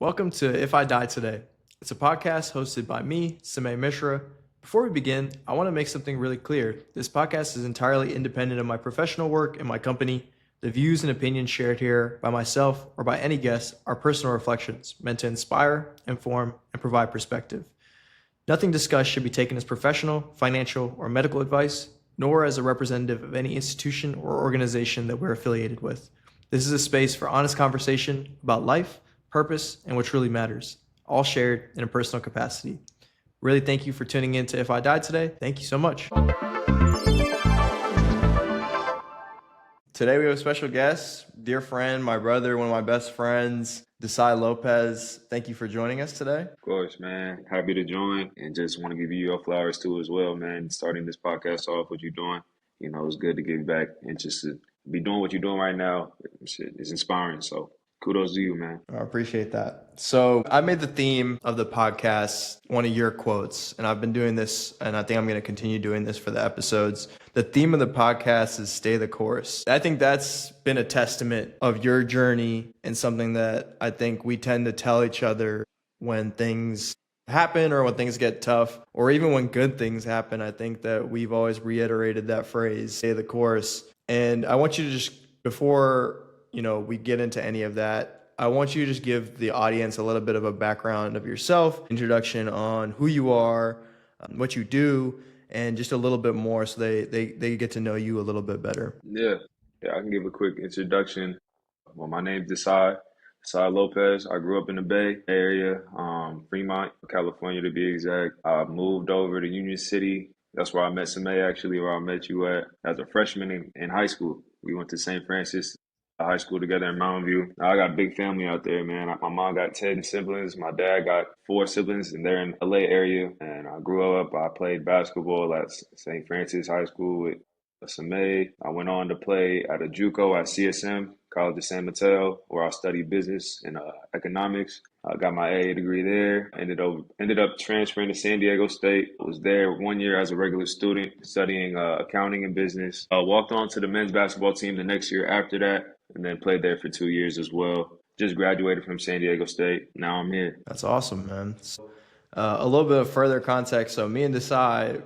Welcome to If I Die Today. It's a podcast hosted by me, Samay Mishra. Before we begin, I want to make something really clear. This podcast is entirely independent of my professional work and my company. The views and opinions shared here by myself or by any guest are personal reflections meant to inspire, inform, and provide perspective. Nothing discussed should be taken as professional, financial, or medical advice, nor as a representative of any institution or organization that we're affiliated with. This is a space for honest conversation about life, purpose, and what truly matters, all shared in a personal capacity. Really thank you for tuning in to If I Die Today. Thank you so much. Today we have a special guest, dear friend, my brother, one of my best friends, Desai Lopez. Thank you for joining us today. Of course, man. Happy to join and just want to give you your flowers too as well, man. Starting this podcast off, what you're doing, it's good to give back and just to be doing what you're doing right now. Shit, it's inspiring. So kudos to you, man. I appreciate that. So I made the theme of the podcast one of your quotes, and I've been doing this, and I think I'm going to continue doing this for the episodes. The theme of the podcast is stay the course. I think that's been a testament of your journey and something that I think we tend to tell each other when things happen or when things get tough, or even when good things happen. I think that we've always reiterated that phrase, stay the course. And I want you to just, before we get into any of that, I want you to just give the audience a little bit of a background of yourself, introduction on who you are, what you do, and just a little bit more so they get to know you a little bit better. Yeah, I can give a quick introduction. Well, my name's Desai Lopez. I grew up in the Bay Area, Fremont, California to be exact. I moved over to Union City. That's where I met Samay, actually, where I met you at as a freshman in high school. We went to St. Francis high school together in Mountain View. I got a big family out there, man. My mom got 10 siblings. My dad got 4 siblings, and they're in the LA area. And I grew up, I played basketball at St. Francis High School with Samay. I went on to play at a JUCO at CSM, College of San Mateo, where I studied business and economics. I got my AA degree there. Ended up transferring to San Diego State. I was there 1 year as a regular student studying accounting and business. I walked on to the men's basketball team the next year after that, and then played there for 2 years as well. Just graduated from San Diego State. Now I'm here. That's awesome, man. So, a little bit of further context. So me and Desai,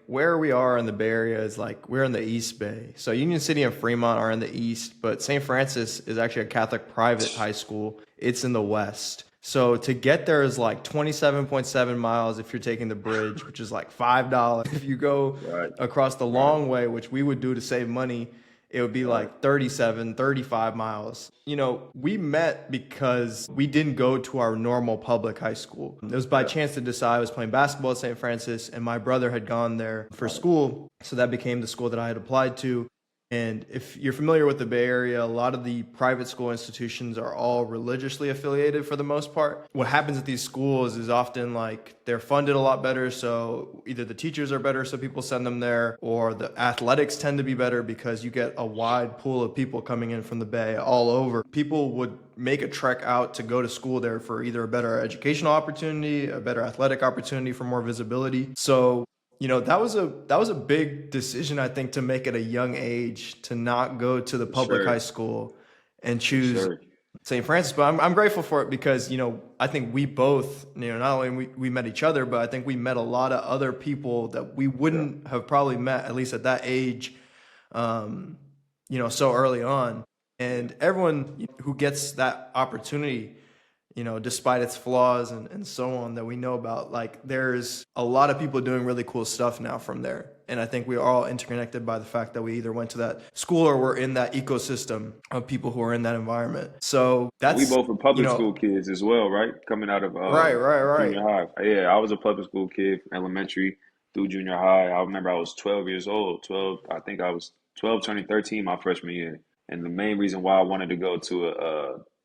where we are in the Bay Area is we're in the East Bay. So Union City and Fremont are in the East, but St. Francis is actually a Catholic private high school. It's in the West. So to get there is 27.7 miles if you're taking the bridge, which is $5. If you go across the long way, which we would do to save money, it would be 37, 35 miles. We met because we didn't go to our normal public high school. It was by chance to decide. I was playing basketball at St. Francis, and my brother had gone there for school. So that became the school that I had applied to. And if you're familiar with the Bay Area, a lot of the private school institutions are all religiously affiliated for the most part. What happens at these schools is often they're funded a lot better, so either the teachers are better, so people send them there, or the athletics tend to be better because you get a wide pool of people coming in from the Bay all over. People would make a trek out to go to school there for either a better educational opportunity, a better athletic opportunity for more visibility. So that was a big decision, I think, to make at a young age, to not go to the public high school and choose St. Francis. But I'm grateful for it because, I think we both, not only we met each other, but I think we met a lot of other people that we wouldn't have probably met, at least at that age, so early on. And everyone who gets that opportunity, despite its flaws and so on that we know about, there's a lot of people doing really cool stuff now from there. And I think we are all interconnected by the fact that we either went to that school or we're in that ecosystem of people who are in that environment. So we both were public school kids as well, right? Coming out of right. junior high. Yeah, I was a public school kid, elementary through junior high. I remember I was 12 years old. I think I was 12 turning 13 my freshman year. And the main reason why I wanted to go to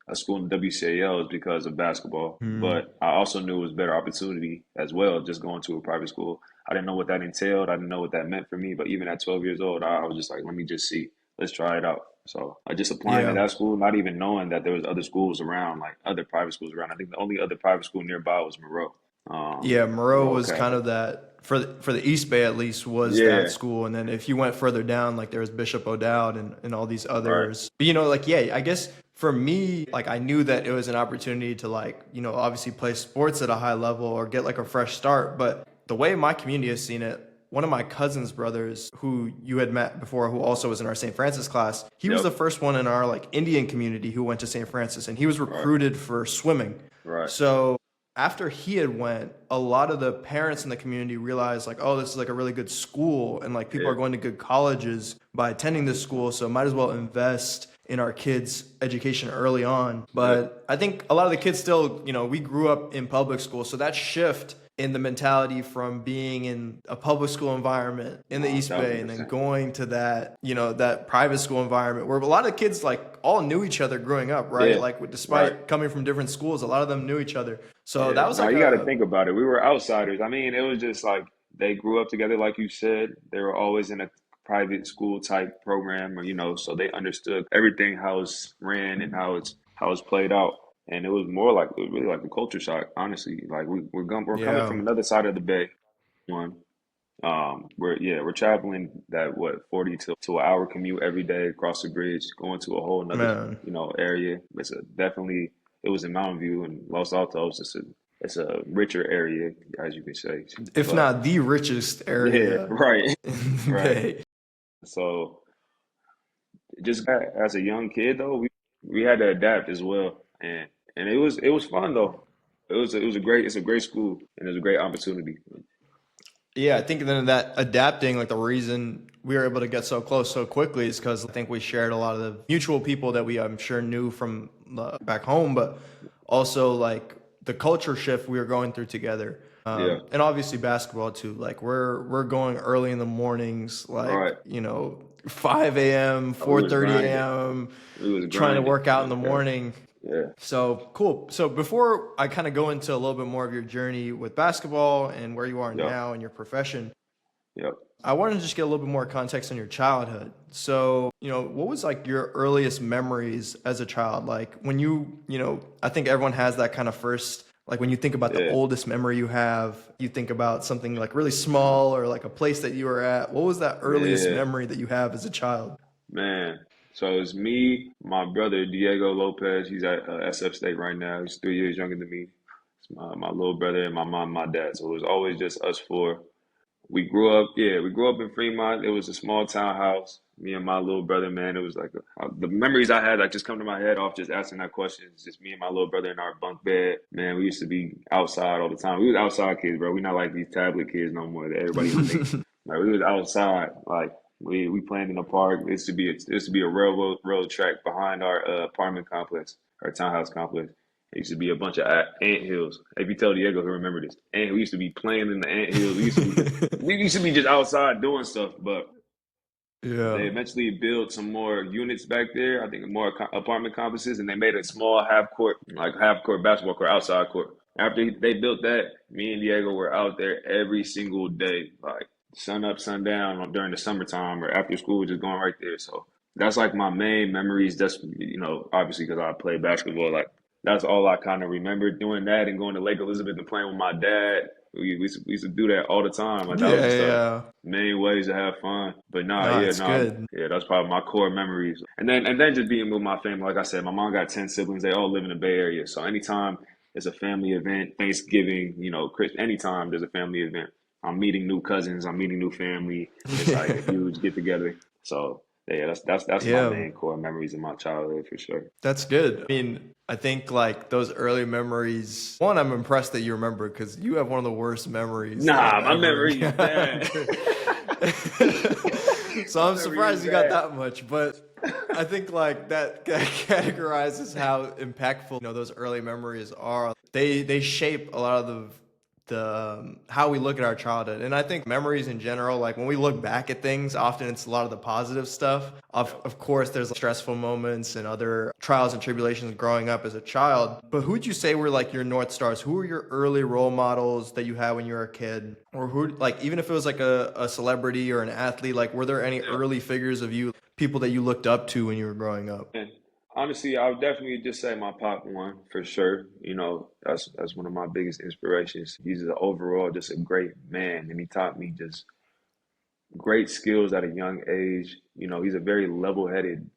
a school in WCAL is because of basketball. But I also knew it was a better opportunity as well, just going to a private school. I didn't know what that entailed. I didn't know what that meant for me. But even at 12 years old, I was just let me just see. Let's try it out. So I just applied to that school, not even knowing that there was other schools around, other private schools around. I think the only other private school nearby was Moreau. Moreau was kind of that, for the East Bay at least, was that school. And then if you went further down, there was Bishop O'Dowd and all these others. Right. But I guess For me, like I knew that it was an opportunity to like, obviously play sports at a high level or get like a fresh start. But the way my community has seen it, one of my cousin's brothers who you had met before, who also was in our St. Francis class, he was Yep. the first one in our like Indian community who went to St. Francis, and he was Right. recruited for swimming. Right. So after he had went, a lot of the parents in the community realized like, oh, this is like a really good school, and like people Yeah. are going to good colleges by attending this school, so might as well invest in our kids' education early on. But I think a lot of the kids still, we grew up in public school, so that shift in the mentality from being in a public school environment in the East Bay and then 1,000%. going to that, that private school environment where a lot of kids like all knew each other growing up, right? Yeah. Like despite Right. coming from different schools, a lot of them knew each other. So Yeah. that was Now like you got to think about it. We were outsiders. I mean, it was just like they grew up together, like you said. They were always in a private school type program, or so they understood everything how it's ran and how it's played out. And it was really like a culture shock, honestly. Like we're coming yeah, from another side of the bay. One, we're traveling that 40 to an hour commute every day across the bridge, going to a whole another man. area. It was in Mountain View and Los Altos. It's a richer area, as you can say. If But not the richest yeah, area right, in the right. Bay. So just as a young kid though, we had to adapt as well, and it was fun though. It's a great school and it's a great opportunity. Yeah, I think then that adapting, like the reason we were able to get so close so quickly is because I think we shared a lot of the mutual people that I'm sure knew from back home, but also like the culture shift we were going through together. Yeah, And obviously basketball too. Like we're going early in the mornings, like, right. 5 a.m., We was 4:30 grinding. a.m., We was trying to grinding. work out in No the cap. morning. Yeah. So cool. So before I kind of go into a little bit more of your journey with basketball and where you are Yep. now in your profession, Yep. I wanted to just get a little bit more context on your childhood. So, what was like your earliest memories as a child? Like when I think everyone has that kind of first, like when you think about the Yeah. oldest memory you have, you think about something like really small or like a place that you were at. What was that earliest Yeah. memory that you have as a child? Man. So it's me, my brother Diego Lopez. He's at SF State right now. He's 3 years younger than me. It's my little brother and my mom, and my dad. So it was always just us four. We grew up in Fremont. It was a small townhouse. Me and my little brother, man, it was like the memories I had like just come to my head off just asking that question. It's just me and my little brother in our bunk bed. Man, we used to be outside all the time. We was outside kids, bro. We not like these tablet kids no more that everybody think. Like we was outside, like we playing in the park. It used to be a railroad track behind our apartment complex, our townhouse complex. It used to be a bunch of ant hills. If you tell Diego, he'll remember this. And we used to be playing in the ant hills. We used to be just outside doing stuff. But they Yeah. eventually built some more units back there. I think more apartment complexes, and they made a small half court basketball court, outside court. After they built that, me and Diego were out there every single day, like sun up, sun down during the summertime or after school, just going right there. So that's like my main memories. That's obviously because I played basketball. Like that's all I kind of remember doing that and going to Lake Elizabeth and playing with my dad. We used to do that all the time. Like that was Yeah, just a yeah. main ways to have fun. But nah, No, yeah, it's nah, good. yeah, that's probably my core memories. And then just being with my family. Like I said, my mom got 10 siblings. They all live in the Bay Area. So anytime it's a family event, Thanksgiving, Christmas, anytime there's a family event, I'm meeting new cousins, I'm meeting new family. It's like a huge get together. So yeah, that's my Yeah. main core memories of my childhood for sure. That's good. I mean, I think like those early memories, one, I'm impressed that you remember because you have one of the worst memories that Nah, I've my ever memory is bad. encountered. So My I'm memory is surprised you got bad. that much, but I think like that categorizes how impactful those early memories are. They shape a lot of the how we look at our childhood, and I think memories in general, like when we look back at things, often it's a lot of the positive stuff. Of course, there's stressful moments and other trials and tribulations growing up as a child. But who would you say were like your North Stars? Who were your early role models that you had when you were a kid? Or who, like, even if it was like a celebrity or an athlete, like, were there any Yeah. early figures of you, people that you looked up to when you were growing up? And honestly, I would definitely just say my pop one for sure. That's one of my biggest inspirations. He's overall just a great man, and he taught me just great skills at a young age. He's a very level-headed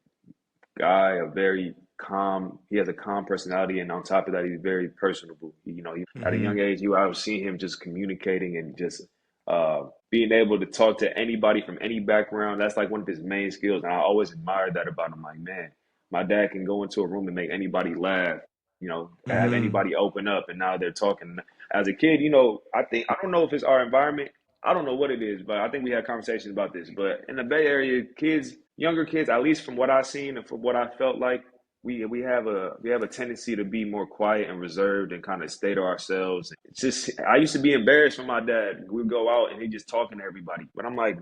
guy, a very calm. He has a calm personality, and on top of that, he's very personable. At a Hmm. young age, I was seeing him just communicating and just being able to talk to anybody from any background. That's like one of his main skills, and I always admired that about him. Like, man, my dad can go into a room and make anybody laugh. Have Hmm. anybody open up, and now they're talking. As a kid, I don't know if it's our environment. I don't know what it is, but I think we had conversations about this. But in the Bay Area, younger kids, at least from what I've seen and from what I felt like, we have a tendency to be more quiet and reserved and kind of stay to ourselves. It's just I used to be embarrassed from my dad. We'd go out and he just talking to everybody. But I'm like,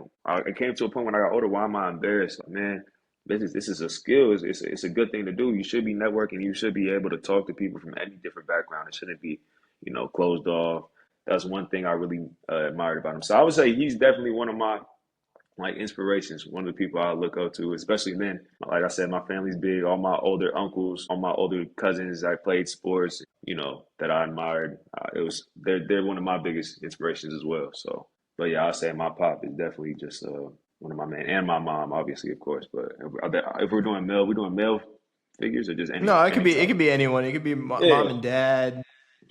it came to a point when I got older. Why am I embarrassed? Like, man, this is a skill. It's a good thing to do. You should be networking. You should be able to talk to people from any different background. It shouldn't be, closed off. That's one thing I really admired about him. So I would say he's definitely one of my like inspirations, one of the people I look up to, especially men. Like I said, my family's big. All my older uncles, all my older cousins that played sports, that I admired. They're one of my biggest inspirations as well. So, but yeah, I'll say my pop is definitely just one of my men, and my mom, obviously, of course. But if we're doing male figures or just No, it could any be type. anyone. It could be mom Yeah. and dad.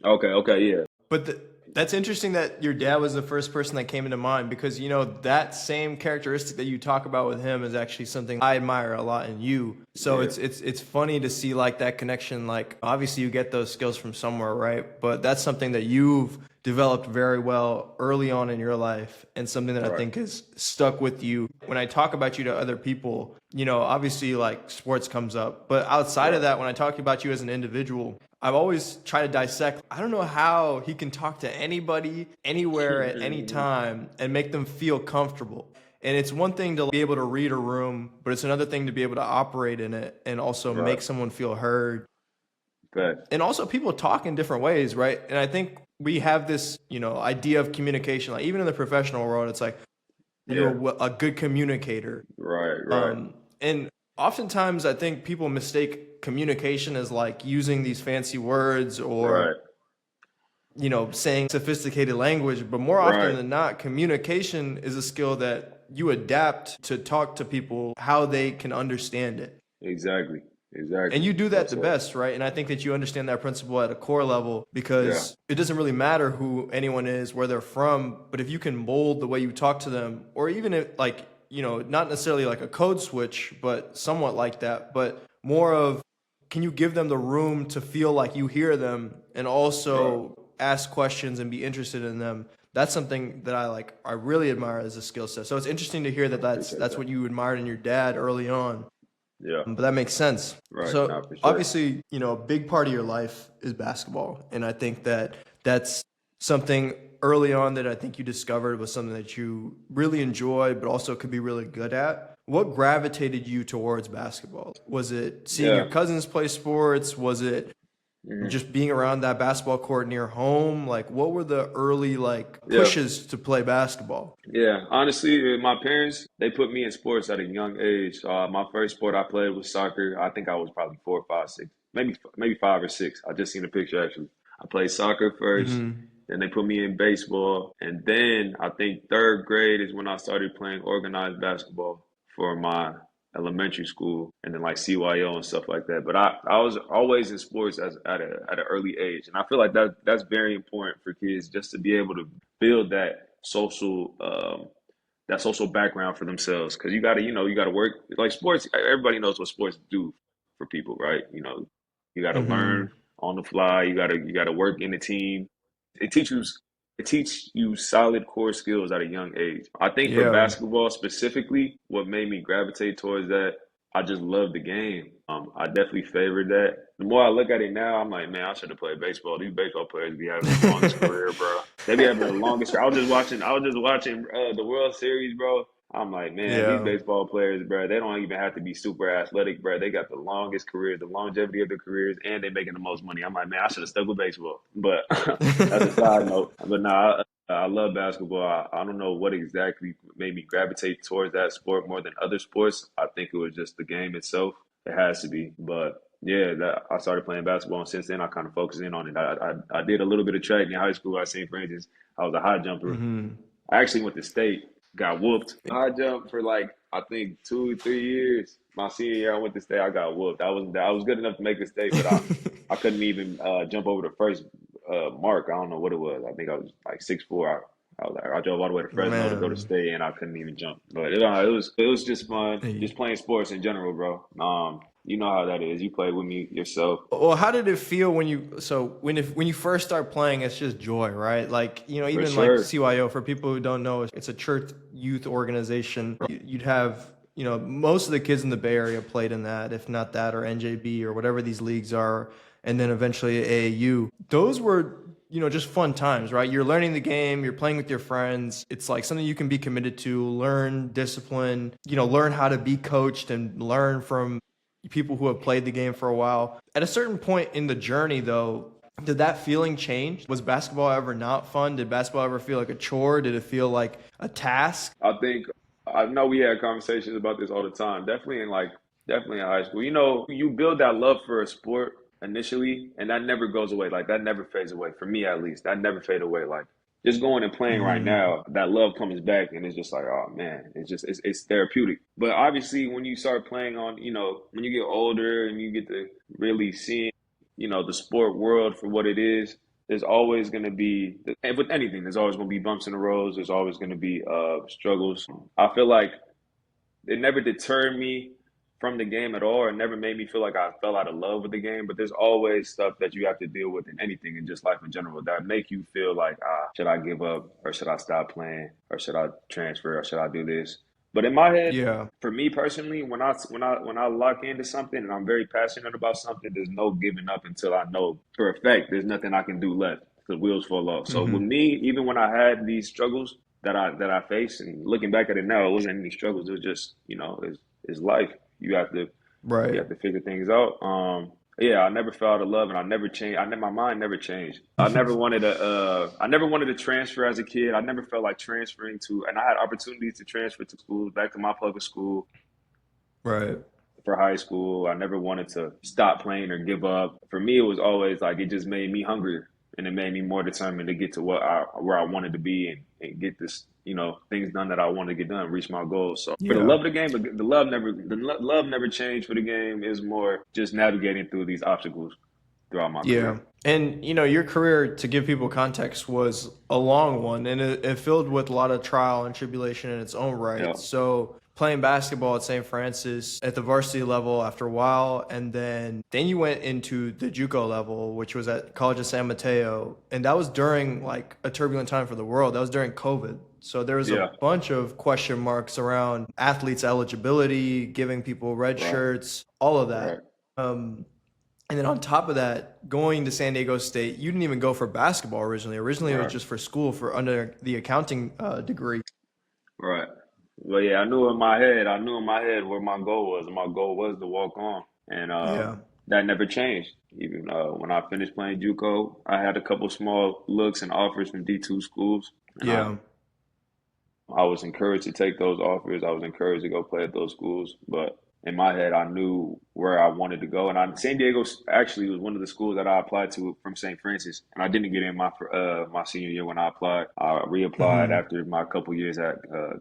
Okay. Okay. Yeah. But that's interesting that your dad was the first person that came into mind because that same characteristic that you talk about with him is actually something I admire a lot in you. So Yeah. it's funny to see like that connection. Like obviously you get those skills from somewhere, right? But that's something that you've developed very well early on in your life and something that I Right. think has stuck with you. When I talk about you to other people, obviously like sports comes up, but outside of Right. that, when I talk about you as an individual, I've always tried to dissect. I don't know how he can talk to anybody, anywhere, at any time, and make them feel comfortable. And it's one thing to be able to read a room, but it's another thing to be able to operate in it and also Right. make someone feel heard. But And also, people talk in different ways, right? And I think we have this, idea of communication. Like even in the professional world, it's like yeah. you're a good communicator. Right. Right. And oftentimes, I think people mistake communication as like using these fancy words or Right. saying sophisticated language, but more often Right. than not, communication is a skill that you adapt to talk to people how they can understand it. Exactly. And Exactly. you do Well that the said. best, right? And I think that you understand that principle at a core level Yeah. because it doesn't really matter who anyone is, where they're from, but if you can mold the way you talk to them, or even if, like, not necessarily like a code switch, but somewhat like that, but more of can you give them the room to feel like you hear them and Right. also ask questions and be interested in them? That's something that I really admire as a skill set. So it's interesting to hear that Appreciate that's that. what you admired in your dad early on. Yeah. But that makes sense. Right. So Not for sure. obviously, a big part of your life is basketball, and I think that that's something early on that I think you discovered was something that you really enjoy, but also could be really good at. What gravitated you towards basketball? Was it seeing your Yeah. cousins play sports? Was it Hmm. just being around that basketball court near home? Like, what were the early like Yeah. pushes to play basketball? Yeah. Honestly, my parents, they put me in sports at a young age. My first sport I played was soccer. I think I was probably 4, 5, 6, maybe 5 or 6. I just seen a picture actually. I played soccer first. Hmm. Then they put me in baseball. And then I think third grade is when I started playing organized basketball for my elementary school and then like CYO and stuff like that. But I was always in sports at an early age. And I feel like that's very important for kids just to be able to build that social background for themselves. Because you gotta work like sports, everybody knows what sports do for people, right? You gotta learn Hmm. on the fly, you gotta work in the team. It teaches it teach you solid core skills at a young age. I think for Yeah. basketball specifically, what made me gravitate towards that, I just love the game. I definitely favored that. The more I look at it now, I'm like, man, I should have played baseball. These baseball players be having the longest career, bro. They be having the longest. I was just watching the World Series, bro. I'm like, man, these Yeah. baseball players, bro, they don't even have to be super athletic, bro. They got the longest careers, the longevity of their careers, and they making the most money. I'm like, man, I should have stuck with baseball. But that's a side note. But nah, I love basketball. I don't know what exactly made me gravitate towards that sport more than other sports. I think it was just the game itself. It has to be. But yeah, I started playing basketball, and since then I kind of focused in on it. I did a little bit of track in high school. I seen, for instance, I was a high jumper. Hmm. I actually went to state, got whooped. High jump for like I think 2, 3 years. My senior year, I went to state. I got whooped. I was good enough to make the state, but I couldn't even jump over the first mark. I don't know what it was. I think I was like 6'4". I drove all the way to Fresno to go to Man. state, and I couldn't even jump. But it was just fun, Hey. just playing sports in general, bro. You know how that is. You played with me yourself, Well, how did it feel when you first start playing? It's just joy, right? Like, for even like sure. CYO, for people who don't know, it's a church youth organization. You'd have, most of the kids in the Bay Area played in that, if not that, or NJB or whatever these leagues are, and then eventually AAU. Those were, just fun times, right? You're learning the game, you're playing with your friends. It's like something you can be committed to, learn discipline, learn how to be coached and learn from people who have played the game for a while. At a certain point in the journey, though, did that feeling change? Was basketball ever not fun? Did basketball ever feel like a chore? Did it feel like a task? I know we had conversations about this all the time. Definitely in high school. You build that love for a sport initially, and that never goes away. Like that never fades away. For me, at least, that never fade away. Like just going and playing right Mm, now, that love comes back, and it's just like, oh man, it's therapeutic. But obviously, when you start playing on, when you get older and you get to really seeing, the sport world for what it is, there's always going to be, and with anything, there's always going to be bumps in the roads. There's always going to be struggles. I feel like it never deterred me from the game at all. It never made me feel like I fell out of love with the game. But there's always stuff that you have to deal with in anything, in just life in general, that make you feel like, should I give up, or should I stop playing, or should I transfer, or should I do this? But in my head, yeah, for me personally, when I lock into something and I'm very passionate about something, there's no giving up until I know for a fact there's nothing I can do left. The wheels fall off. So with hmm, me, even when I had these struggles that I faced, and looking back at it now, it wasn't any struggles. It was just, it's life. You right. have to figure things out. Yeah, I never fell out of love, and I never changed. My mind never changed. I never wanted to transfer as a kid. I never felt like transferring to, and I had opportunities to transfer to schools, back to my public school Right. for high school. I never wanted to stop playing or give up. For me, it was always like, it just made me hungrier, and it made me more determined to get to where I wanted to be, and get this, things done that I wanted to get done, reach my goals. So for the Yeah. love of the game, but love never changed for the game. Is more just navigating through these obstacles throughout my Yeah. career. And, your career, to give people context, was a long one, and it filled with a lot of trial and tribulation in its own Yeah, right. So playing basketball at St. Francis at the varsity level after a while, and then you went into the JUCO level, which was at College of San Mateo, and that was during like a turbulent time for the world. That was during COVID. So there was a yeah, bunch of question marks around athletes' eligibility, giving people red right, shirts, all of right, that. And then on top of that, going to San Diego State, you didn't even go for basketball originally. Originally, it was right, just for school for under the accounting degree. right. Well, yeah, I knew in my head where my goal was, and my goal was to walk on, and Yeah, that never changed. Even when I finished playing JUCO, I had a couple small looks and offers from D2 schools, and I yeah, I was encouraged to take those offers. I was encouraged to go play at those schools, but in my head, I knew where I wanted to go. And San Diego actually was one of the schools that I applied to from St. Francis, and I didn't get in my senior year when I applied. I reapplied hmm, after my couple years at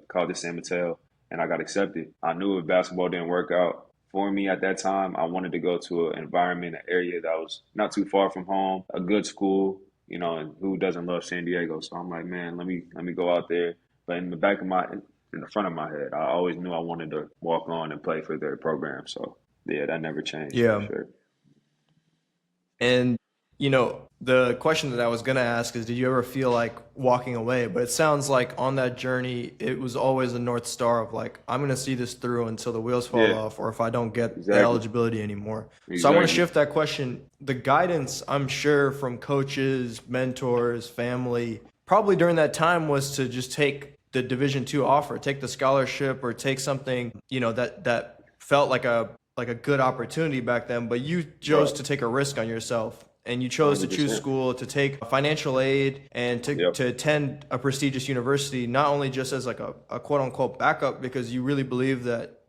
College of San Mateo, and I got accepted. I knew if basketball didn't work out for me at that time, I wanted to go to an environment, an area that was not too far from home, a good school. And who doesn't love San Diego? So I'm like, man, let me go out there. But in the front of my head, I always knew I wanted to walk on and play for their program. So yeah, that never changed for yeah. sure. And the question that I was gonna ask is, did you ever feel like walking away? But it sounds like on that journey, it was always a North Star of like, I'm gonna see this through until the wheels fall Yeah, off, or if I don't get the exactly, eligibility anymore. So I want to exactly. shift that question. The guidance, I'm sure, from coaches, mentors, family, probably during that time was to just take the Division II offer, take the scholarship, or take something, that felt like a good opportunity back then, but you chose Right, to take a risk on yourself, and you chose to choose 100%. school, to take financial aid, and to, Yep, to attend a prestigious university, not only just as like a quote unquote backup, because you really believe that,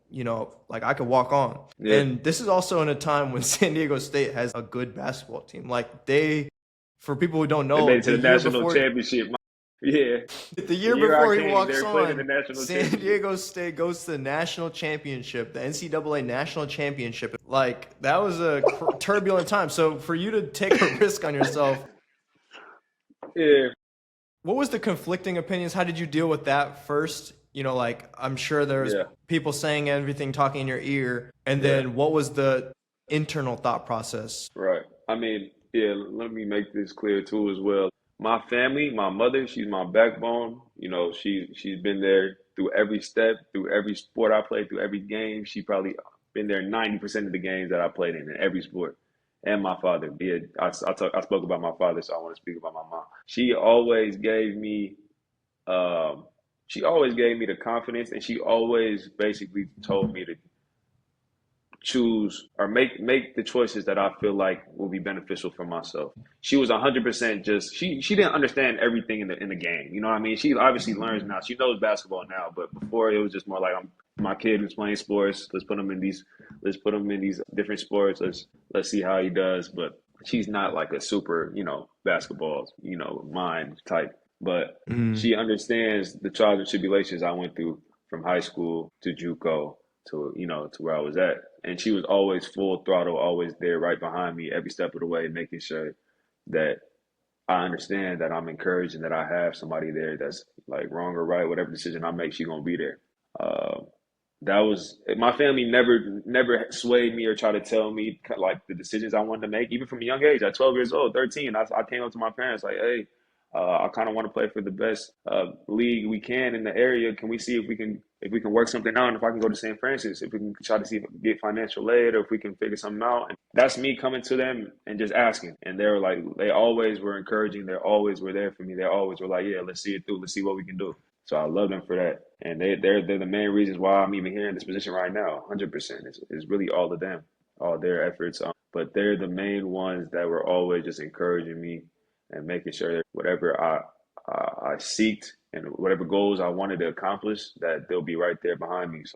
like I could walk on. yeah. And this is also in a time when San Diego State has a good basketball team. Like for people who don't They know, made it to the the year national before, championship. Yeah. The The year year I before he came, they walks were playing in the on, national San championship. Diego State goes to the national championship, the NCAA national championship. Like, that was a turbulent time. So for you to take a risk on yourself, Yeah, what was the conflicting opinions? How did you deal with that first? You know, like, I'm sure there's yeah, people saying everything, talking in your ear. And yeah. then what was the internal thought process? Right. I mean, yeah, let me make this clear too as well. My family, my mother, she's my backbone. You know, she's been there through every step, through every sport I played, through every game. She probably been there 90% of the games that I played in every sport. And my father. Yeah, I spoke about my father, so I want to speak about my mom. Um, she always gave me the confidence, and she always basically told me to choose or make the choices that I feel like will be beneficial for myself. She was 100% just she didn't understand everything in the game. You know what I mean? She obviously learns now. She knows basketball now, but before it was just more like I'm my kid who's playing sports. Let's put him in these different sports. Let's see how he does. But she's not like a super basketball mind type. But Mm, she understands the trials and tribulations I went through from high school to JUCO to where I was at. And she was always full throttle, always there right behind me every step of the way, making sure that I understand that I'm encouraged and that I have somebody there that's like wrong or right, whatever decision I make, she's gonna be there. Uh, that was my family never swayed me or tried to tell me like the decisions I wanted to make, even from a young age. At 12 years old, 13, I came up to my parents like, hey, I kind of want to play for the best league we can in the area. Can we see if we can work something out? And if I can go to St. Francis, if we can try to see if we can get financial aid, or if we can figure something out. And that's me coming to them and just asking. And they were like, they always were encouraging. They always were there for me. They always were like, yeah, let's see it through. Let's see what we can do. So I love them for that. And they're the main reasons why I'm even here in this position right now. 100%. It's really all of them, all their efforts. But they're the main ones that were always just encouraging me and making sure that whatever I seeked and whatever goals I wanted to accomplish, that they'll be right there behind me. So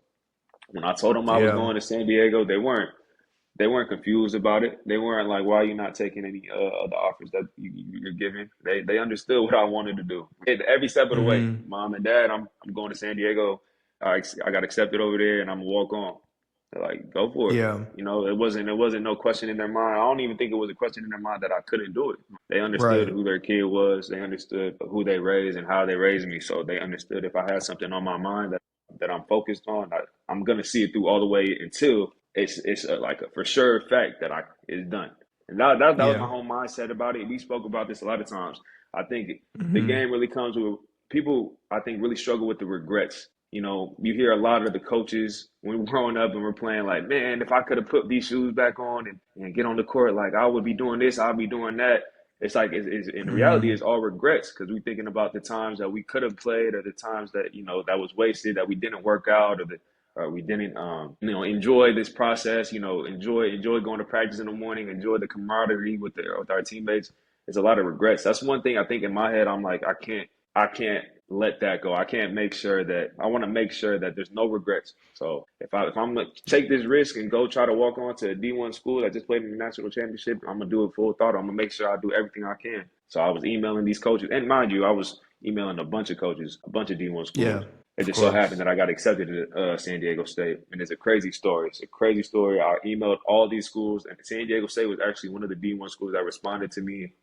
when I told them I was yeah. going to San Diego, they weren't confused about it. They weren't like, "Why are you not taking any of the offers that you're giving?" They understood what I wanted to do. Every step of the way, Hmm. Mom and Dad, I'm going to San Diego. I got accepted over there, and I'm gonna walk on. They're like, go for it. Yeah. It wasn't no question in their mind. I don't even think it was a question in their mind that I couldn't do it. They understood Right. who their kid was. They understood who they raised and how they raised me. So they understood if I had something on my mind that I'm focused on, I'm gonna see it through all the way until it's like a for sure fact that it's done. And that was my Yeah. whole mindset about it. We spoke about this a lot of times. I think the Hmm. game really comes with people. I think really struggle with the regrets. You hear a lot of the coaches when we're growing up and we're playing like, man, if I could have put these shoes back on and get on the court, like I would be doing this, I'll be doing that. It's like, in reality, Hmm. it's all regrets because we're thinking about the times that we could have played or the times that, that was wasted, that we didn't work out or we didn't, enjoy this process, enjoy going to practice in the morning, enjoy the camaraderie with our teammates. It's a lot of regrets. That's one thing I think in my head, I'm like, I can't let that go. I want to make sure that there's no regrets. So if I'm gonna take this risk and go try to walk on to a D1 school that just played in the national championship, I'm gonna do it full thought. I'm gonna make sure I do everything I can. So I was emailing these coaches, and mind you, I was emailing a bunch of coaches, a bunch of D1 Yeah. schools. It Of just so happened course. that I got accepted to San Diego State, and it's a crazy story. It's a crazy story. I emailed all these schools, and San Diego State was actually one of the D1 schools that responded to me.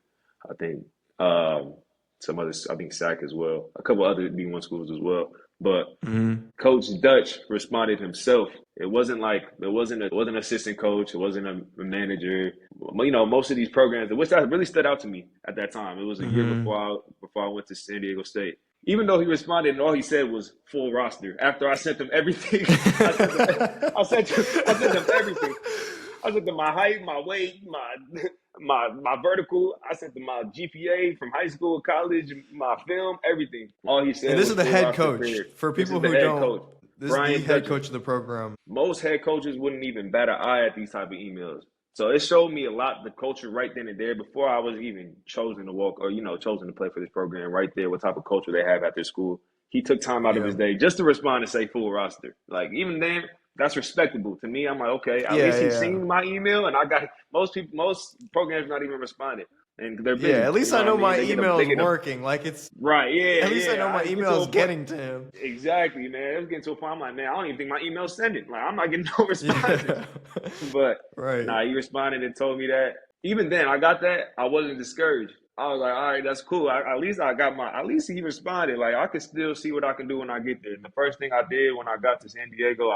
I think um, some others, I think SAC as well, a couple other D1 schools as well. But Hmm. Coach Dutch responded himself. It wasn't an assistant coach. It wasn't a manager. Most of these programs, which that really stood out to me at that time. It was a year Hmm. before I went to San Diego State. Even though he responded and all he said was full roster. After I sent them everything, I sent them, I sent them everything. I sent them my height, my weight, my vertical. I sent them my GPA from high school, college, my film, everything. All he And said this was is the full head roster. coach. Period. For This is people the who head don't, coach, this is the Brian head Dutcher. coach of the program. Most head coaches wouldn't even bat an eye at these type of emails. So it showed me a lot the culture right then and there before I was even chosen to walk or chosen to play for this program. Right there, what type of culture they have at their school. He took time out of Yeah. his day just to respond and say full roster. Like even then, that's respectable to me. I'm like, okay, at Yeah. least he's Yeah. seen my email, and I got most programs not even responding. and they're Yeah, busy. at least You know I what know I mean? my They email's get a working. Like it's right. Yeah, at least I yeah. know my I get to email's a point. getting to him. Exactly, man. It was getting to a point. I'm like, man, I don't even think my email's sending. Like, I'm not getting no responses. Yeah. But Right. nah, he responded and told me that. Even then, I got that. I wasn't discouraged. I was like, all right, that's cool. At least I got my. At least he responded. Like, I could still see what I can do when I get there. And the first thing I did when I got to San Diego,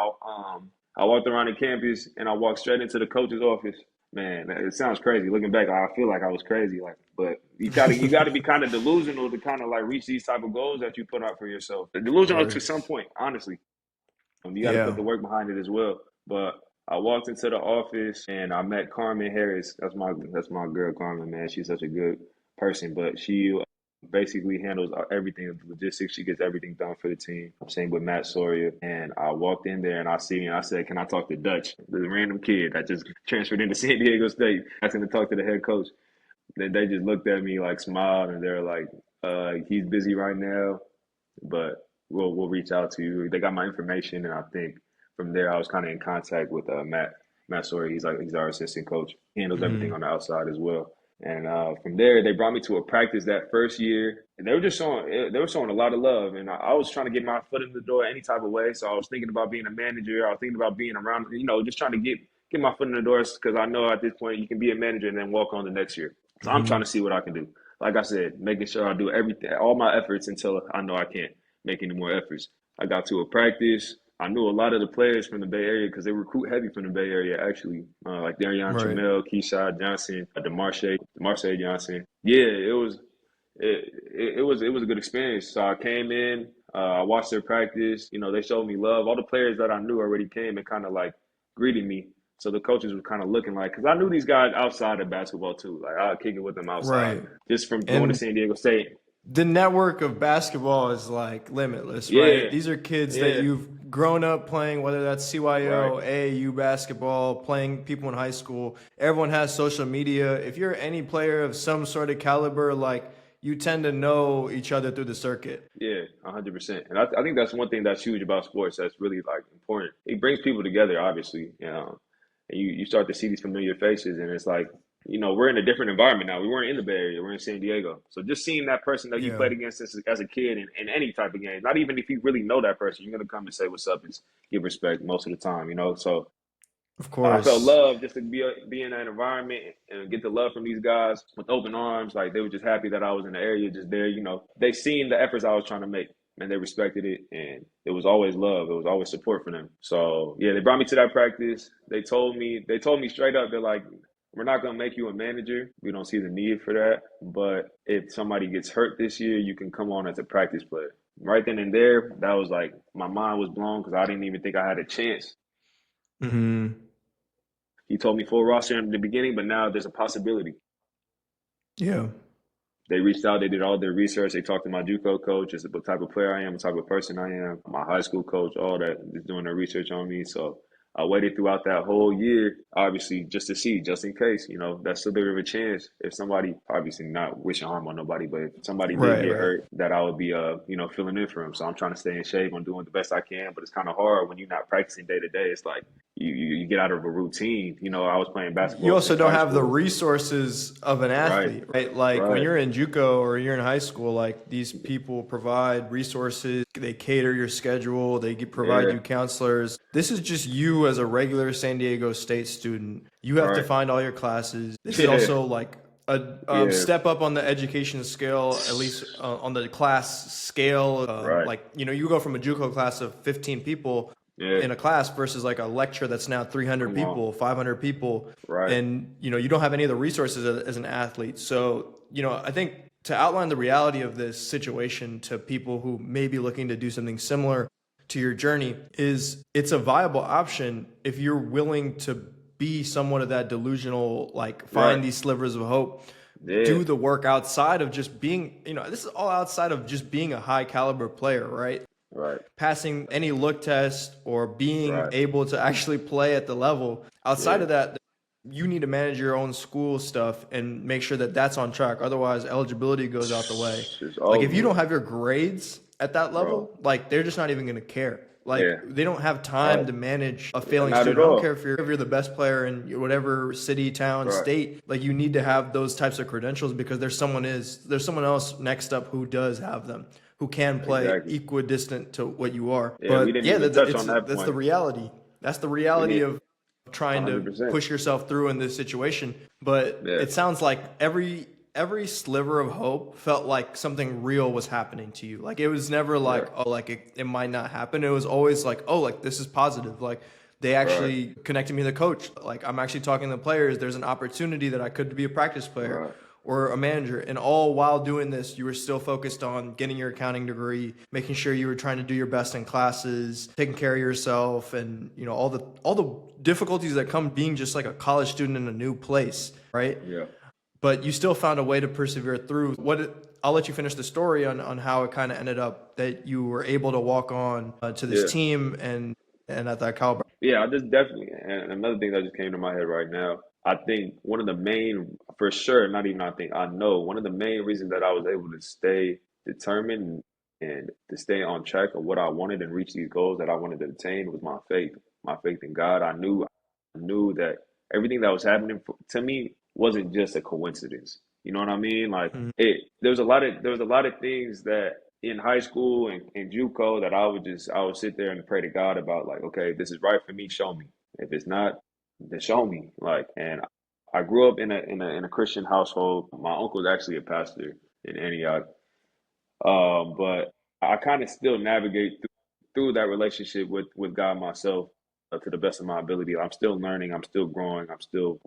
I walked around the campus and I walked straight into the coach's office. Man, it sounds crazy. Looking back, I feel like I was crazy. Like, but you gotta be kind of delusional to kind of like reach these type of goals that you put out for yourself. Of Delusional to some course. point, honestly. You got to put Yeah. the work behind it as well. But I walked into the office and I met Carmen Harris. That's my girl, Carmen. Man, she's such a good person. But she basically handles everything, the logistics. She gets everything done for the team. Same with Matt Sawyer. And I walked in there and I said, "Can I talk to Dutch?" The random kid that just transferred into San Diego State, asking to talk to the head coach. Then they just looked at me, like, smiled, and they're like, "He's busy right now, but we'll reach out to you." They got my information, and I think from there I was kind of in contact with Matt Sawyer. He's our assistant coach. He handles everything Hmm. on the outside as well. And from there, they brought me to a practice that first year. And they were showing a lot of love, and I was trying to get my foot in the door any type of way. So I was thinking about being a manager. I was thinking about being around, just trying to get my foot in the door because I know at this point you can be a manager and then walk on the next year. So I'm trying Hmm. to see what I can do. Like I said, making sure I do everything, all my efforts until I know I can't make any more efforts. I got to a practice. I knew a lot of the players from the Bay Area because they recruit heavy from the Bay Area, actually. Like Darion Right. Trammell, Keyshawn Johnson, DeMarche Johnson. Yeah, it was a good experience. So I came in, I watched their practice. They showed me love. All the players that I knew already came and kind of like greeted me. So the coaches were kind of looking like, because I knew these guys outside of basketball too. Like I'd kick it with them outside, Right. just from going to And San Diego State. the network of basketball is like limitless, right? Yeah, These are kids that yeah, you've grown up playing, whether that's right. CYO, AAU basketball, playing people in high school. Everyone has social media. If you're any player of some sort of caliber, like you tend to know each other through the circuit. Yeah, 100%. And I think that's one thing that's huge about sports that's really like important. It brings people together, obviously, and you start to see these familiar faces, and it's like, we're in a different environment now. We weren't in the Bay Area, we're in San Diego. So just seeing that person that you Yeah, played against as a kid in any type of game, not even if you really know that person, you're gonna come and say what's up and give respect most of the time. So of I felt course. love just to be in that environment and get the love from these guys with open arms. Like they were just happy that I was in the area, just there. They seen the efforts I was trying to make, and they respected it. And it was always love. It was always support for them. So yeah, they brought me to that practice. They told me straight up, they're like, "We're not gonna make you a manager. We don't see the need for that. But if somebody gets hurt this year, you can come on as a practice player." Right then and there, that was like my mind was blown because I didn't even think I had a chance. Hmm. He told me full roster in the beginning, but now there's a possibility. Yeah. They reached out, they did all their research, they talked to my JUCO coach, just what type of player I am, what type of person I am, my high school coach, all that, is doing their research on me. So I waited throughout that whole year, obviously, just to see, just in case, that's still there of a chance. If somebody, obviously not wishing harm on nobody, but if somebody did Right. get Right. hurt, that I would be, filling in for him. So I'm trying to stay in shape. I'm doing the best I can, but it's kind of hard when you're not practicing day to day. It's like you get out of a routine. I was playing You basketball also since don't high have the school. resources of an Right, athlete, right? Like when right. you're in JUCO or you're in high school, like these people provide resources, they cater your schedule, provide Yeah, you counselors. This is just you as a regular San Diego State student. You have to right. find all your classes. This is Yeah, also like a yeah, step up on the education scale, at least on the class scale. right. Like, you go from a JUCO class of 15 people Yeah, in a class versus like a lecture that's now 300 come on. people, 500 people, Right, and you don't have any of the resources as an athlete. So I think to outline the reality of this situation to people who may be looking to do something similar to your journey is it's a viable option if you're willing to be somewhat of that delusional, like right. find these slivers of hope, Yeah, do the work outside of just being, this is all outside of just being a high caliber player, right? right, Passing any look test or being right. able to actually play at the level. Outside Yeah, of that, you need to manage your own school stuff and make sure that that's on track. Otherwise, eligibility goes out the way. it's Like if you over, don't have your grades at that bro. level, like they're just not even going to care. Like Yeah. they don't have time to manage a failing Not student. at I don't all. care if you're the best player in whatever city, town, Right. state. Like you need to have those types of credentials because there's someone else next up who does have them, who can play Exactly. equidistant to what you are. Yeah, we But didn't yeah, even touch on that that's the point. reality. That's the We reality need of trying to 100%. push yourself through in this situation. But Yeah. it sounds like every sliver of hope felt like something real was happening to you. Like it was never like, Yeah. oh, like it might not happen. It was always like, oh, like this is positive. Like they actually connected me to the coach. Like I'm actually talking to the players. There's an opportunity that I could be a practice player Right. or a manager. And all while doing this, you were still focused on getting your accounting degree, making sure you were trying to do your best in classes, taking care of yourself, and you know all the difficulties that come being just like a college student in a new place, right? Yeah. But you still found a way to persevere through. I'll let you finish the story on how it kind of ended up that you were able to walk on to this Yeah. team and at that caliber. Yeah, I just definitely, and another thing that just came to my head right now, I think one of the main, for sure, not even I think, I know, one of the main reasons that I was able to stay determined and to stay on track of what I wanted and reach these goals that I wanted to attain was my faith in God. I knew that everything that was happening to me wasn't just a coincidence. You know what I mean? Like Mhm. there was a lot of things that in high school and JUCO that I would sit there and pray to God about like, okay, this is right for me, show me. If it's not, then show me. Like, and I grew up in a Christian household. My uncle is actually a pastor in Antioch. But I kind of still navigate through that relationship with God myself to the best of my ability. I'm still learning. I'm still growing. I'm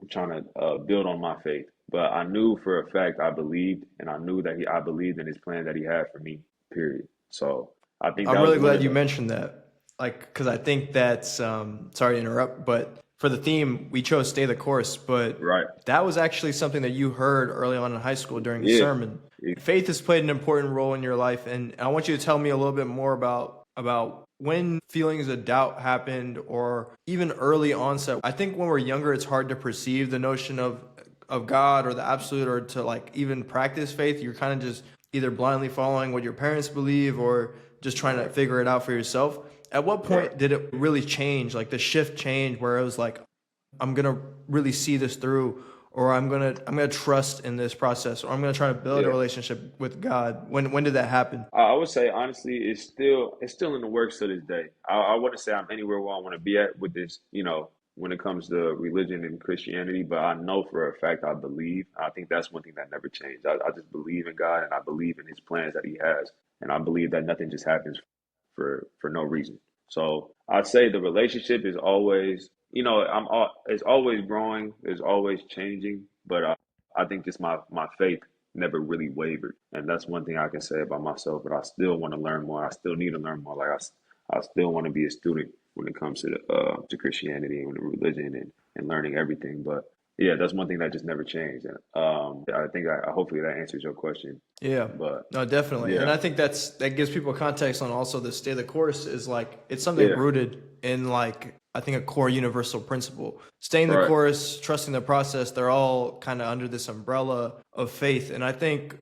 trying to build on my faith. But I knew for a fact I believed, and I knew that I believed in His plan that He had for me. Period. So I think I'm that was really one glad of you the mentioned that. Like, because I think that's sorry to interrupt, but for the theme, we chose "Stay the Course," but right. that was actually something that you heard early on in high school during a Yeah. sermon. Faith has played an important role in your life, and I want you to tell me a little bit more about when feelings of doubt happened, or even early onset. I think when we're younger, it's hard to perceive the notion of God or the absolute, or to like even practice faith. You're kind of just either blindly following what your parents believe or just trying to figure it out for yourself. At what Right. point did it really change? Like the shift change where it was like, I'm gonna really see this through, or I'm gonna trust in this process, or I'm gonna try to build a Yeah. relationship with God. When did that happen? I would say honestly, it's still in the works to this day. I wouldn't say I'm anywhere where I want to be at with this, when it comes to religion and Christianity. But I know for a fact I believe. I think that's one thing that never changed. I just believe in God and I believe in His plans that He has, and I believe that nothing just happens for no reason. So I'd say the relationship is always, it's always growing, it's always changing. But I think just my faith never really wavered, and that's one thing I can say about myself. But I still want to learn more. I still need to learn more. Like I still want to be a student when it comes to Christianity and religion and learning everything. But yeah, that's one thing that just never changed. And I think hopefully that answers your question. Yeah, But no, definitely. And yeah, I think that gives people context on also the stay the course is like, it's something yeah, rooted in like, I think a core universal principle. Staying the right, course, trusting the process, they're all kind of under this umbrella of faith. And I think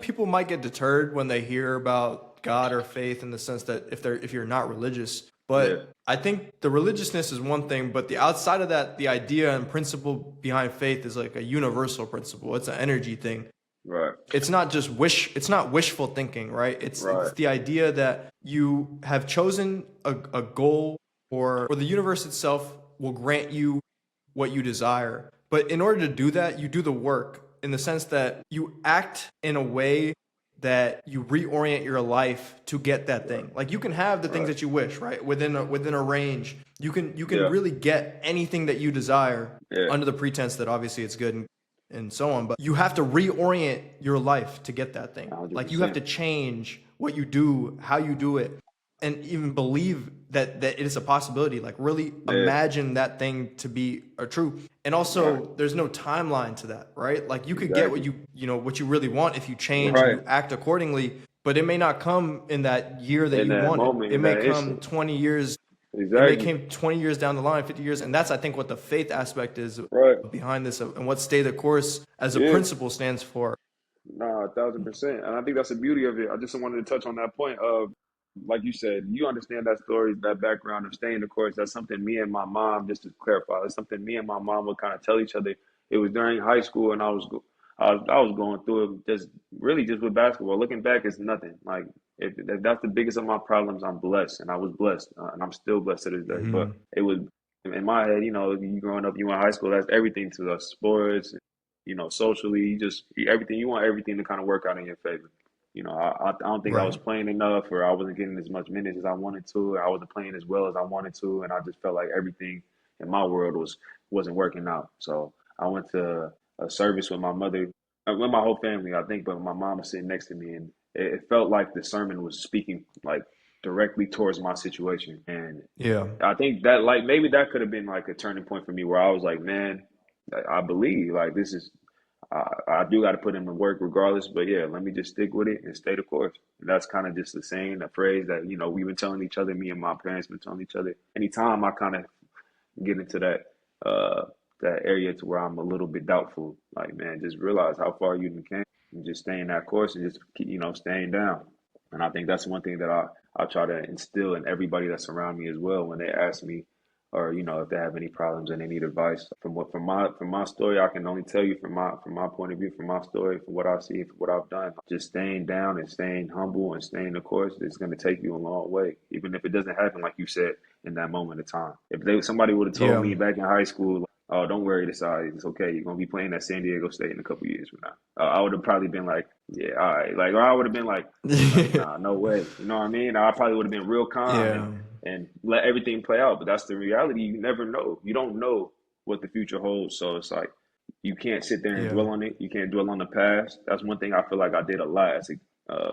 people might get deterred when they hear about God or faith in the sense that if you're not religious. yeah, But I think the religiousness is one thing, but the outside of that, the idea and principle behind faith is like a universal principle. It's an energy thing. right, It's not wishful thinking, right? It's right, the idea that you have chosen a goal, or the universe itself will grant you what you desire. But in order to do that, you do the work in the sense that you act in a way that you reorient your life to get that thing. Like you can have the things right, that you wish, right? Within a range. You can yeah, really get anything that you desire yeah, under the pretense that obviously it's good and so on. But you have to reorient your life to get that thing. Like you have 100%. to change what you do, how you do it, and even believe that it is a possibility. Like really Yeah, imagine that thing to be a true. And right, also, there's no timeline to that, right? Like you could get what exactly, you really want if you change and right. you act accordingly. But it may not come in that year that In you that want it. moment, It in may that come instant, 20 years. It may exactly, come 20 years down the line, 50 years. And that's, I think, what the faith aspect is right, behind this, and what stay the course as a yeah. principle stands for. Nah, 1,000%. And I think that's the beauty of it. I just wanted to touch on that point of like you said, you understand that story, that background of staying the course. That's something me and my mom, just to clarify, that's something me and my mom would kind of tell each other. It was during high school, and I was going through it just really just with basketball. Looking back, it's nothing. Like if that's the biggest of my problems, I'm blessed, and I was blessed, and I'm still blessed to this day. But Hmm. it was in my head, you growing up, you in high school, that's everything to us, sports, socially, everything. You want everything to kind of work out in your favor. I don't think I was Right. playing enough, or I wasn't getting as much minutes as I wanted to. I wasn't playing as well as I wanted to, and I just felt like everything in my world wasn't working out. So I went to a service with my mother, with my whole family, I think, but my mom was sitting next to me, and it felt like the sermon was speaking like directly towards my situation. And Yeah. I think that like maybe that could have been like a turning point for me where I was like, man, I believe like this is I do got to put in the work regardless, but yeah, let me just stick with it and stay the course. And that's kind of just the saying, a phrase that we've been telling each other. Me and my parents been telling each other. Anytime I kind of get into that area to where I'm a little bit doubtful, like man, just realize how far you came and just stay in that course and just keep staying down. And I think that's one thing that I try to instill in everybody that's around me as well when they ask me or if they have any problems and they need advice. From my story, I can only tell you from my point of view, from my story, from what I see, from what I've done. Just staying down and staying humble and staying the course is going to take you a long way, even if it doesn't happen like you said in that moment of time. If somebody would have told Yeah. me back in high school, oh, don't worry, Desai, it's okay. You're gonna be playing at San Diego State in a couple years from now. I would have probably been like, yeah, all right, like, or I would have been like, nah, no way. You know what I mean? I probably would have been real calm and Yeah. and let everything play out. But that's the reality. You never know. You don't know what the future holds. So it's like you can't sit there and Yeah. dwell on it. You can't dwell on the past. That's one thing I feel like I did a lot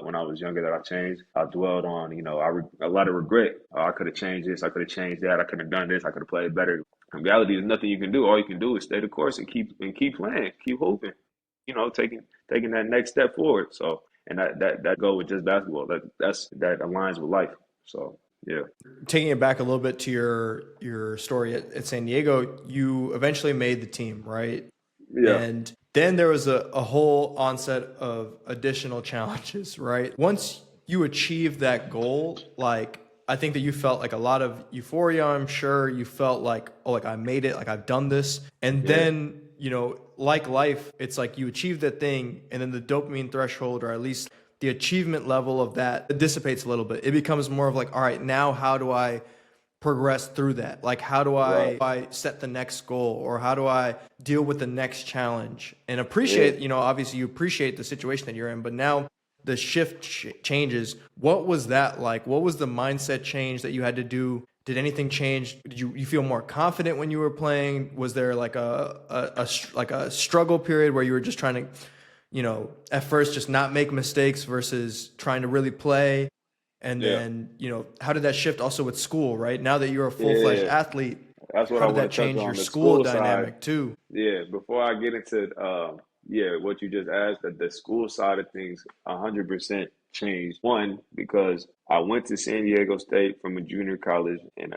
when I was younger that I changed. I dwelled on, a lot of regret. I could have changed this. I could have changed that. I could have done this. I could have played better. In reality, there's nothing you can do. All you can do is stay the course and keep playing, keep hoping. Taking that next step forward. So, and that go with just basketball. That aligns with life. So, yeah. Taking it back a little bit to your story at San Diego, you eventually made the team, right? Yeah. And then there was a whole onset of additional challenges, right? Once you achieved that goal, like I think that you felt like a lot of euphoria, I'm sure. You felt like, oh, like I made it, like I've done this. And Yeah. then, like life, it's like you achieve that thing and then the dopamine threshold, or at least the achievement level of that, it dissipates a little bit. It becomes more of like, all right, now how do I progress through that? Like, how do Right. I set the next goal, or how do I deal with the next challenge? And Yeah. appreciate, obviously you appreciate the situation that you're in, but now the shift changes. What was that like? What was the mindset change that you had to do? Did anything change? Did you feel more confident when you were playing? Was there like like a struggle period where you were just trying to, at first just not make mistakes versus trying to really play? And Yeah. then, how did that shift also with school, right? Now that you're a full-fledged Yeah. athlete, That's what how I did want that to touch change your on. The school school side. dynamic too? Yeah. Before I get into what you just asked, that the school side of things 100% changed. One, because I went to San Diego State from a junior college in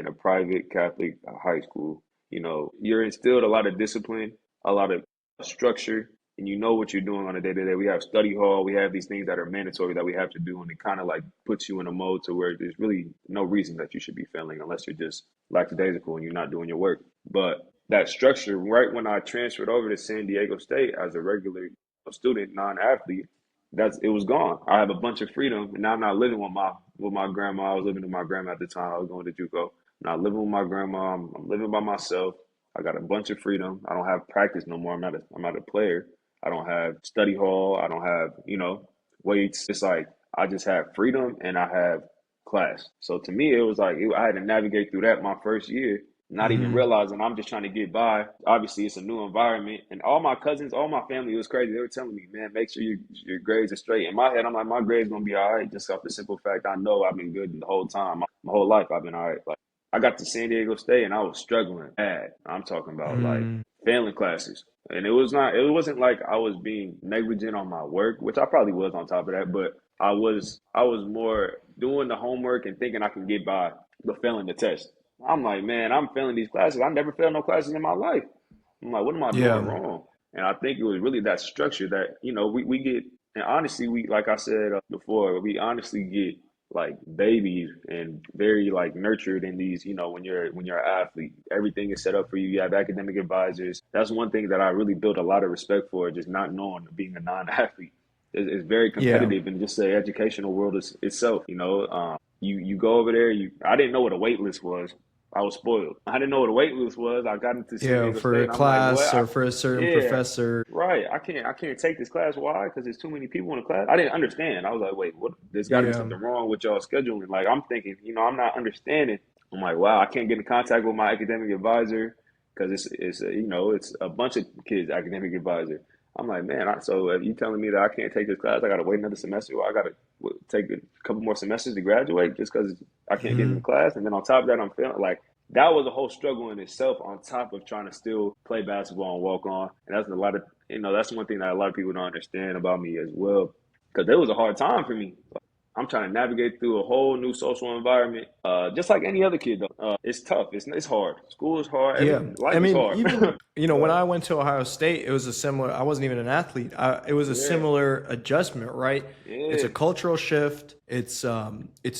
a private Catholic high school. You're instilled a lot of discipline, a lot of structure, and you know what you're doing on a day to day. We have study hall, we have these things that are mandatory that we have to do, and it kind of like puts you in a mode to where there's really no reason that you should be failing unless you're just lackadaisical and you're not doing your work. But that structure, right when I transferred over to San Diego State as a regular student, non-athlete, it was gone. I have a bunch of freedom, and now I'm not living with my grandma. I was living with my grandma at the time. I was going to JUCO. I'm not living with my grandma. I'm living by myself. I got a bunch of freedom. I don't have practice no more. I'm not a player. I don't have study hall. I don't have weights. It's like I just have freedom and I have class. So to me, it was like I had to navigate through that my first year, not even Hmm. realizing I'm just trying to get by. Obviously, it's a new environment, and all my cousins, all my family, it was crazy. They were telling me, "Man, make sure your grades are straight." In my head, I'm like, my grades gonna be all right, just off the simple fact I know I've been good the whole time. My whole life, I've been all right. Like I got to San Diego State, and I was struggling bad. I'm talking about like Mm. failing classes. And it wasn't like I was being negligent on my work, which I probably was on top of that, but I was more doing the homework and thinking I can get by, but failing the test. I'm like, man, I'm failing these classes. I never failed no classes in my life. I'm like, what am I doing Yeah. wrong? And I think it was really that structure that, we get, and honestly, like I said before, we honestly get like babies and very like nurtured in these, when you're an athlete, everything is set up for you. You have academic advisors. That's one thing that I really built a lot of respect for, just not knowing being a non-athlete. It's very Yeah. competitive in just the educational world itself. You go over there. I didn't know what a wait list was. I was spoiled. I didn't know what a wait list was. I got into San Yeah, Diego for State, a and I'm like, class or what? for a certain Yeah, professor. right. I can't take this class. Why? Because there's too many people in the class. I didn't understand. I was like, wait, what? There's got to be Yeah. something wrong with y'all scheduling. Like I'm thinking, I'm not understanding. I'm like, wow, I can't get in contact with my academic advisor because it's a bunch of kids academic advisor. I'm like, man, so if you telling me that I can't take this class, I got to wait another semester, or I got to take a couple more semesters to graduate just because I can't get in the Mhm. class, and then on top of that, I'm feeling like that was a whole struggle in itself on top of trying to still play basketball and walk on. And that's a lot of, that's one thing that a lot of people don't understand about me as well. Because it was a hard time for me. I'm trying to navigate through a whole new social environment, just like any other kid. Though, it's tough. It's hard. School is hard. Yeah. I Life is mean, hard. even, when But I went to Ohio State, it was a similar, I wasn't even an athlete. It was a yeah, similar adjustment, right? It's a yeah, cultural shift. It's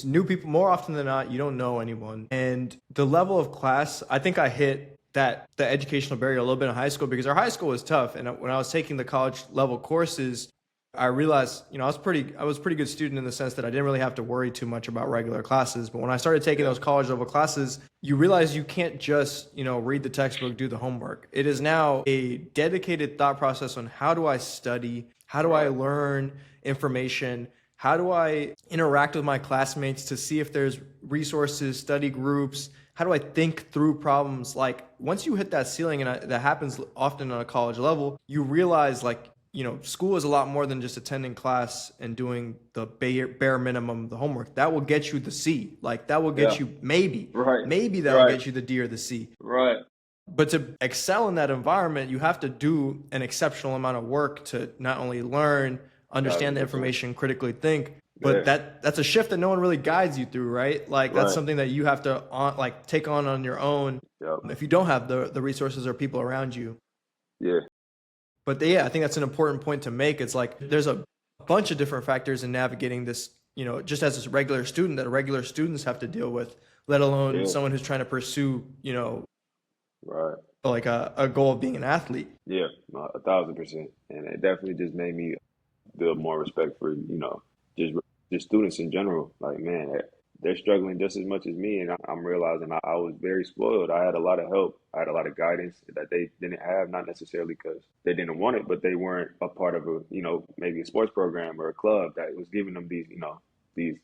new people. More often than not, you don't know anyone. And the level of class, I think I hit the educational barrier a little bit in high school because our high school was tough. And when I was taking the college level courses, I realized, I was a pretty good student in the sense that I didn't really have to worry too much about regular classes. But when I started taking yeah, those college level classes, you realize you can't just, read the textbook, do the homework. It is now a dedicated thought process on how do I study? How do I right, learn information? How do I interact with my classmates to see if there's resources, study groups? How do I think through problems? Like once you hit that ceiling, and that happens often on a college level, you realize like, school is a lot more than just attending class and doing the bare minimum, the homework. That will get you the C. Like that will yeah, get you maybe that'll right, get you the D or the C. right. But to excel in that environment, you have to do an exceptional amount of work to not only learn, understand the 1,000%. information, critically think, but Yeah, that's a shift that no one really guides you through, right? Like that's right. something that you have to take on your own Yep. if you don't have the resources or people around you. Yeah, But yeah, I think that's an important point to make. It's like there's a bunch of different factors in navigating this, just as a regular student that regular students have to deal with, let alone yeah, someone who's trying to pursue, right. like a goal of being an athlete. Yeah, no, 1,000%. And it definitely just made me build more respect for, just just students in general. Like, man, they're struggling just as much as me, and I'm realizing I was very spoiled. I had a lot of help. I had a lot of guidance that they didn't have, not necessarily because they didn't want it, but they weren't a part of a, maybe a sports program or a club that was giving them these,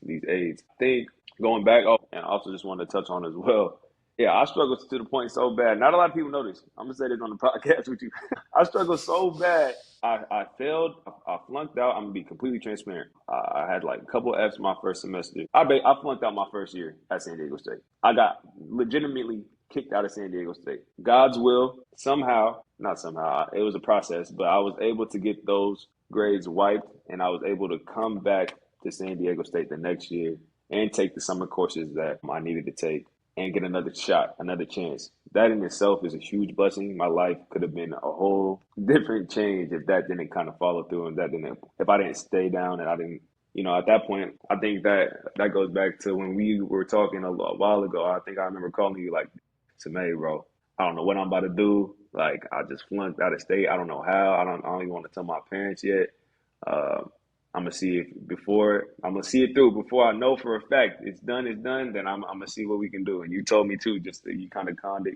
these aids. I think going back, oh, and I also just wanted to touch on as well. Yeah, I struggled to the point so bad. Not a lot of people know this. I'm gonna say this on the podcast with you. I struggled so bad. I failed. I flunked out. I'm gonna be completely transparent. I had like a couple Fs my first semester. I flunked out my first year at San Diego State. I got legitimately kicked out of San Diego State. God's will, somehow, not somehow, it was a process, but I was able to get those grades wiped, and I was able to come back to San Diego State the next year and take the summer courses that I needed to take and get another shot, another chance. That in itself is a huge blessing. My life could have been a whole different change if that didn't kind of follow through and if I didn't stay down and I didn't, at that point, I think that goes back to when we were talking a while ago. I think I remember calling you like, Samay, bro, I don't know what I'm about to do. Like, I just flunked out of state. I don't know how. I don't even want to tell my parents yet. Uh, I'm gonna see it through before I know for a fact it's done. It's done. Then I'm gonna see what we can do. And you told me too, just you kind of calmed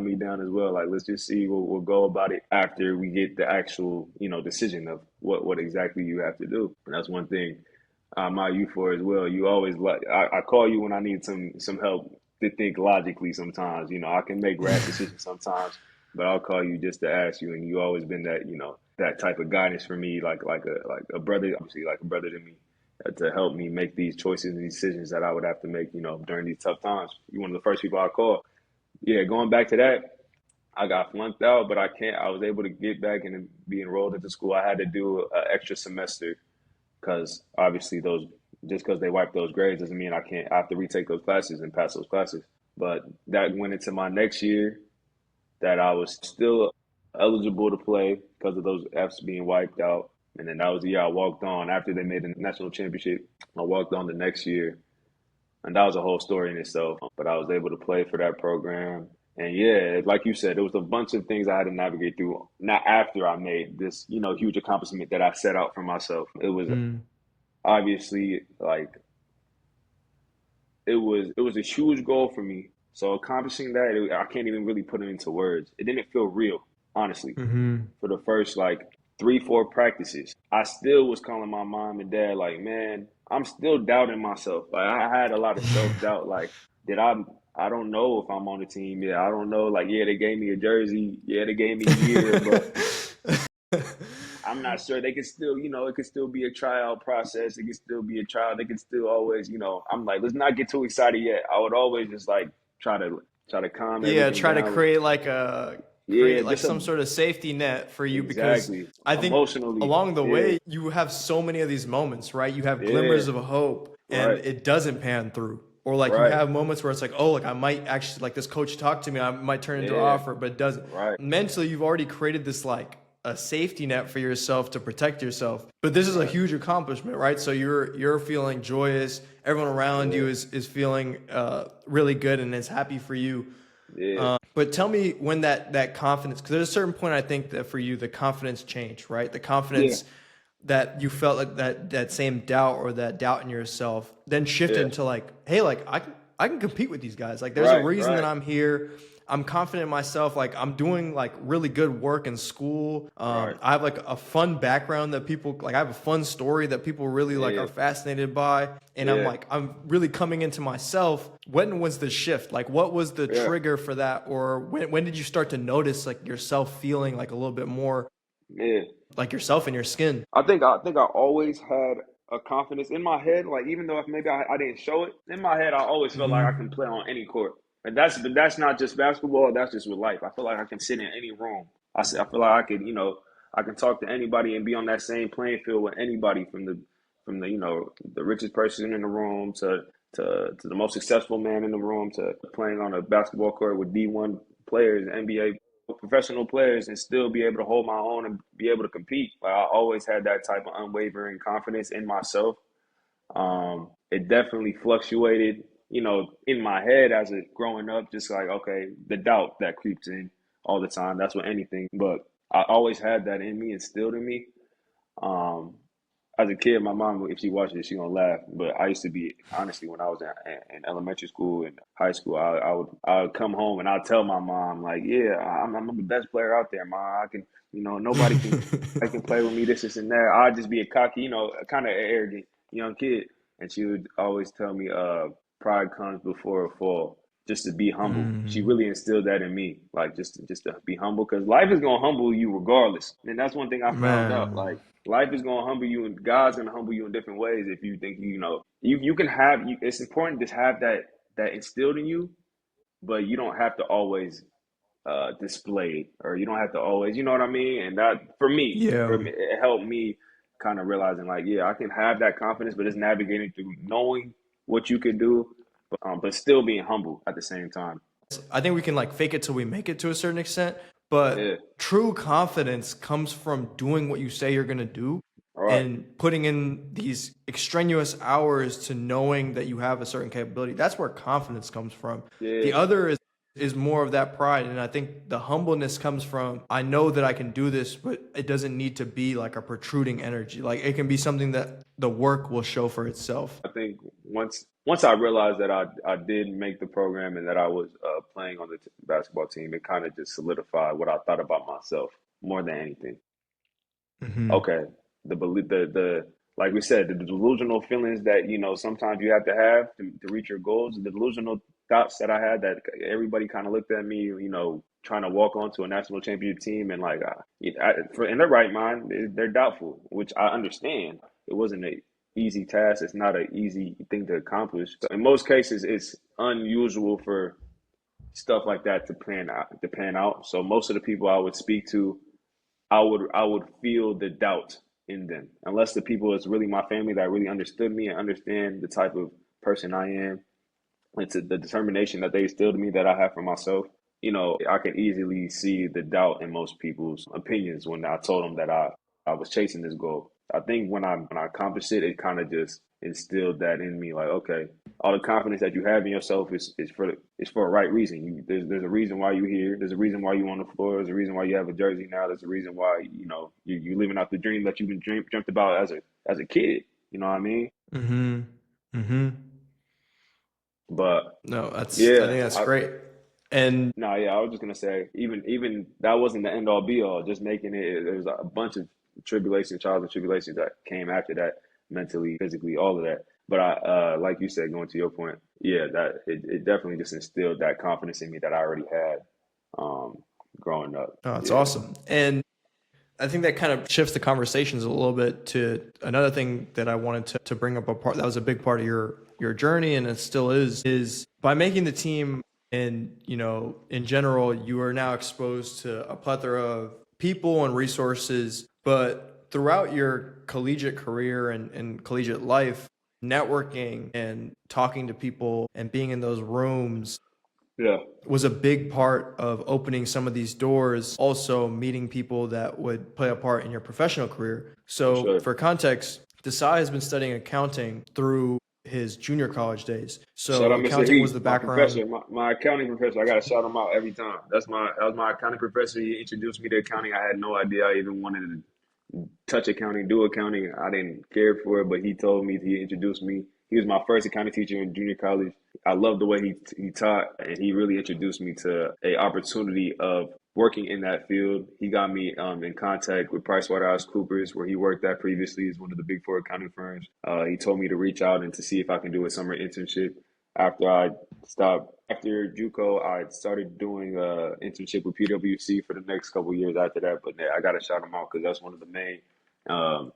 me down as well. Like let's just see what we'll go about it after we get the actual decision of what exactly you have to do. And that's one thing I admire you for as well. You always I call you when I need some help to think logically. Sometimes I can make rash decisions sometimes, but I'll call you just to ask you. And you always been that that type of guidance for me, like a brother, obviously like a brother to me, to help me make these choices and decisions that I would have to make, during these tough times. You're one of the first people I call. Yeah, going back to that, I got flunked out, but I was able to get back and be enrolled at the school. I had to do an extra semester because obviously just because they wiped those grades doesn't mean I have to retake those classes and pass those classes. But that went into my next year that I was still eligible to play because of those Fs being wiped out. And then that was the year I walked on. After they made the national championship, I walked on the next year. And that was a whole story in itself. But I was able to play for that program. And yeah, like you said, there was a bunch of things I had to navigate through. Not after I made this, huge accomplishment that I set out for myself. It was Mm. obviously like it was a huge goal for me. So accomplishing that, I can't even really put it into words. It didn't feel real, honestly. Hmm. For the first like 3-4 practices, I still was calling my mom and dad like, man, I'm still doubting myself. Like I had a lot of self doubt. Like, did I don't know if I'm on the team. Yeah, I don't know. Like, yeah, they gave me a jersey. Yeah, they gave me a year, but I'm not sure. They can still, it could still be a tryout process. It can still be a trial. They can still always, I'm like, let's not get too excited yet. I would always just like try to calm Yeah, everything try to down. create Yeah, like just some sort of safety net for you because exactly I think emotionally. along the Yeah, way you have so many of these moments, right? You have yeah, glimmers of hope and right, it doesn't pan through. Or like you right, have moments where it's like, oh, like I might actually like this coach talked to me, I might turn into an yeah, offer, but it doesn't. right, Mentally, you've already created this like a safety net for yourself to protect yourself. But this is a right. huge accomplishment, right? So you're feeling joyous. Everyone around Yeah, you is feeling really good and is happy for you. yeah, But tell me when that confidence, because there's a certain point I think that for you the confidence changed, right? The yeah, confidence that you felt like that same doubt or that doubt in yourself then shifted yeah. into like, hey, like I can compete with these guys. Like there's a Right, reason that right, I'm here. I'm confident in myself. Like I'm doing like really good work in school. right. I have like a fun background that people like. I have a fun story that people really like are Yeah, fascinated by. And yeah, I'm really coming into myself. When was the shift? Like what was the yeah, trigger for that? Or when did you start to notice like yourself feeling like a little bit more yeah. like yourself in your skin? I think I always had a confidence in my head. Like even though if maybe I didn't show it in my head, I always felt like I can Hmm. play on any court. And that's not just basketball. That's just with life. I feel like I can sit in any room. I feel like I could I can talk to anybody and be on that same playing field with anybody from the the richest person in the room to the most successful man in the room to playing on a basketball court with D1 players, NBA professional players, and still be able to hold my own and be able to compete. Like I always had that type of unwavering confidence in myself. It definitely fluctuated, in my head as it growing up, just like okay, the doubt that creeps in all the time. That's what anything, but I always had that in me, instilled in me. Um, as a kid, my mom, if she watches it, she gonna laugh. But I used to be honestly when I was in elementary school and high school, I would come home and I'd tell my mom like, yeah, I'm the best player out there, mom. I can, nobody can I can play with me, this and that. I'd just be a cocky, kind of arrogant young kid, and she would always tell me, pride comes before a fall. Just to be humble. She Mm, really instilled that in me, like just to be humble, because life is gonna humble you regardless. And that's one thing I found out. man. Like life is gonna humble you, and God's gonna humble you in different ways. If you think you can have you. It's important to have that instilled in you, but you don't have to always display it, or you don't have to always, you know what I mean. And that Yeah. for me, it helped me kind of realizing like, yeah, I can have that confidence, but it's navigating through knowing what you can do, but still being humble at the same time. I think we can like fake it till we make it to a certain extent, Yeah. but true confidence comes from doing what you say you're going to do All right. and putting in these extraneous hours to knowing that you have a certain capability. That's where confidence comes from. Yeah. The other is more of that pride, and I think the humbleness comes from I know that I can do this, but it doesn't need to be like a protruding energy. Like it can be something that the work will show for itself. I think once I realized that I did make the program and that I was playing on the basketball team, it kind of just solidified what I thought about myself more than anything. Hmm. Okay, the belief, the like we said, the delusional feelings that sometimes you have to reach your goals. The delusional thoughts that I had that everybody kind of looked at me, trying to walk onto a national championship team and like, for in their right mind, they're doubtful, which I understand. It wasn't an easy task. It's not an easy thing to accomplish. So in most cases, it's unusual for stuff like that to pan out. So most of the people I would speak to, I would feel the doubt in them, unless the people is really my family that really understood me and understand the type of person I am. It's the determination that they instilled in me that I have for myself. I could easily see the doubt in most people's opinions when I told them that I was chasing this goal. I think when I accomplished it, it kind of just instilled that in me. Like, okay, all the confidence that you have in yourself is for a right reason. There's a reason why you're here. There's a reason why you're on the floor. There's a reason why you have a jersey now. There's a reason why you living out the dream that you've been dreamt about as a kid. You know what I mean? Mm-hmm. Mm-hmm. But No, I yeah, think that's great. And no, yeah, I was just gonna say, even that wasn't the end all be all. Just making it, there was a bunch of trials and tribulations that came after that, mentally, physically, all of that. But like you said, going to your point, yeah, that it definitely just instilled that confidence in me that I already had, growing up. oh, it's Yeah, awesome. And I think that kind of shifts the conversations a little bit to another thing that I wanted to bring up, a part that was a big part of your journey, and it still is by making the team. And, in general, you are now exposed to a plethora of people and resources, but throughout your collegiate career and collegiate life, networking and talking to people and being in those rooms yeah, was a big part of opening some of these doors, also meeting people that would play a part in your professional career. for So, sure. for context, Desai has been studying accounting through his junior college days. Shout So, out Mr. accounting was Heath, the my background. professor, my accounting professor. I gotta shout him out every time. That was my accounting professor. He introduced me to accounting. I had no idea I even wanted to touch accounting, do accounting. I didn't care for it, but he told me, he introduced me. He was my first accounting teacher in junior college. I loved the way he taught, and he really introduced me to a opportunity of working in that field. He got me in contact with PricewaterhouseCoopers, where he worked at previously. Is one of the big four accounting firms. He told me to reach out and to see if I can do a summer internship. After JUCO, I started doing internship with PwC for the next couple of years after that. But yeah, I gotta shout him out because that's one of the main um,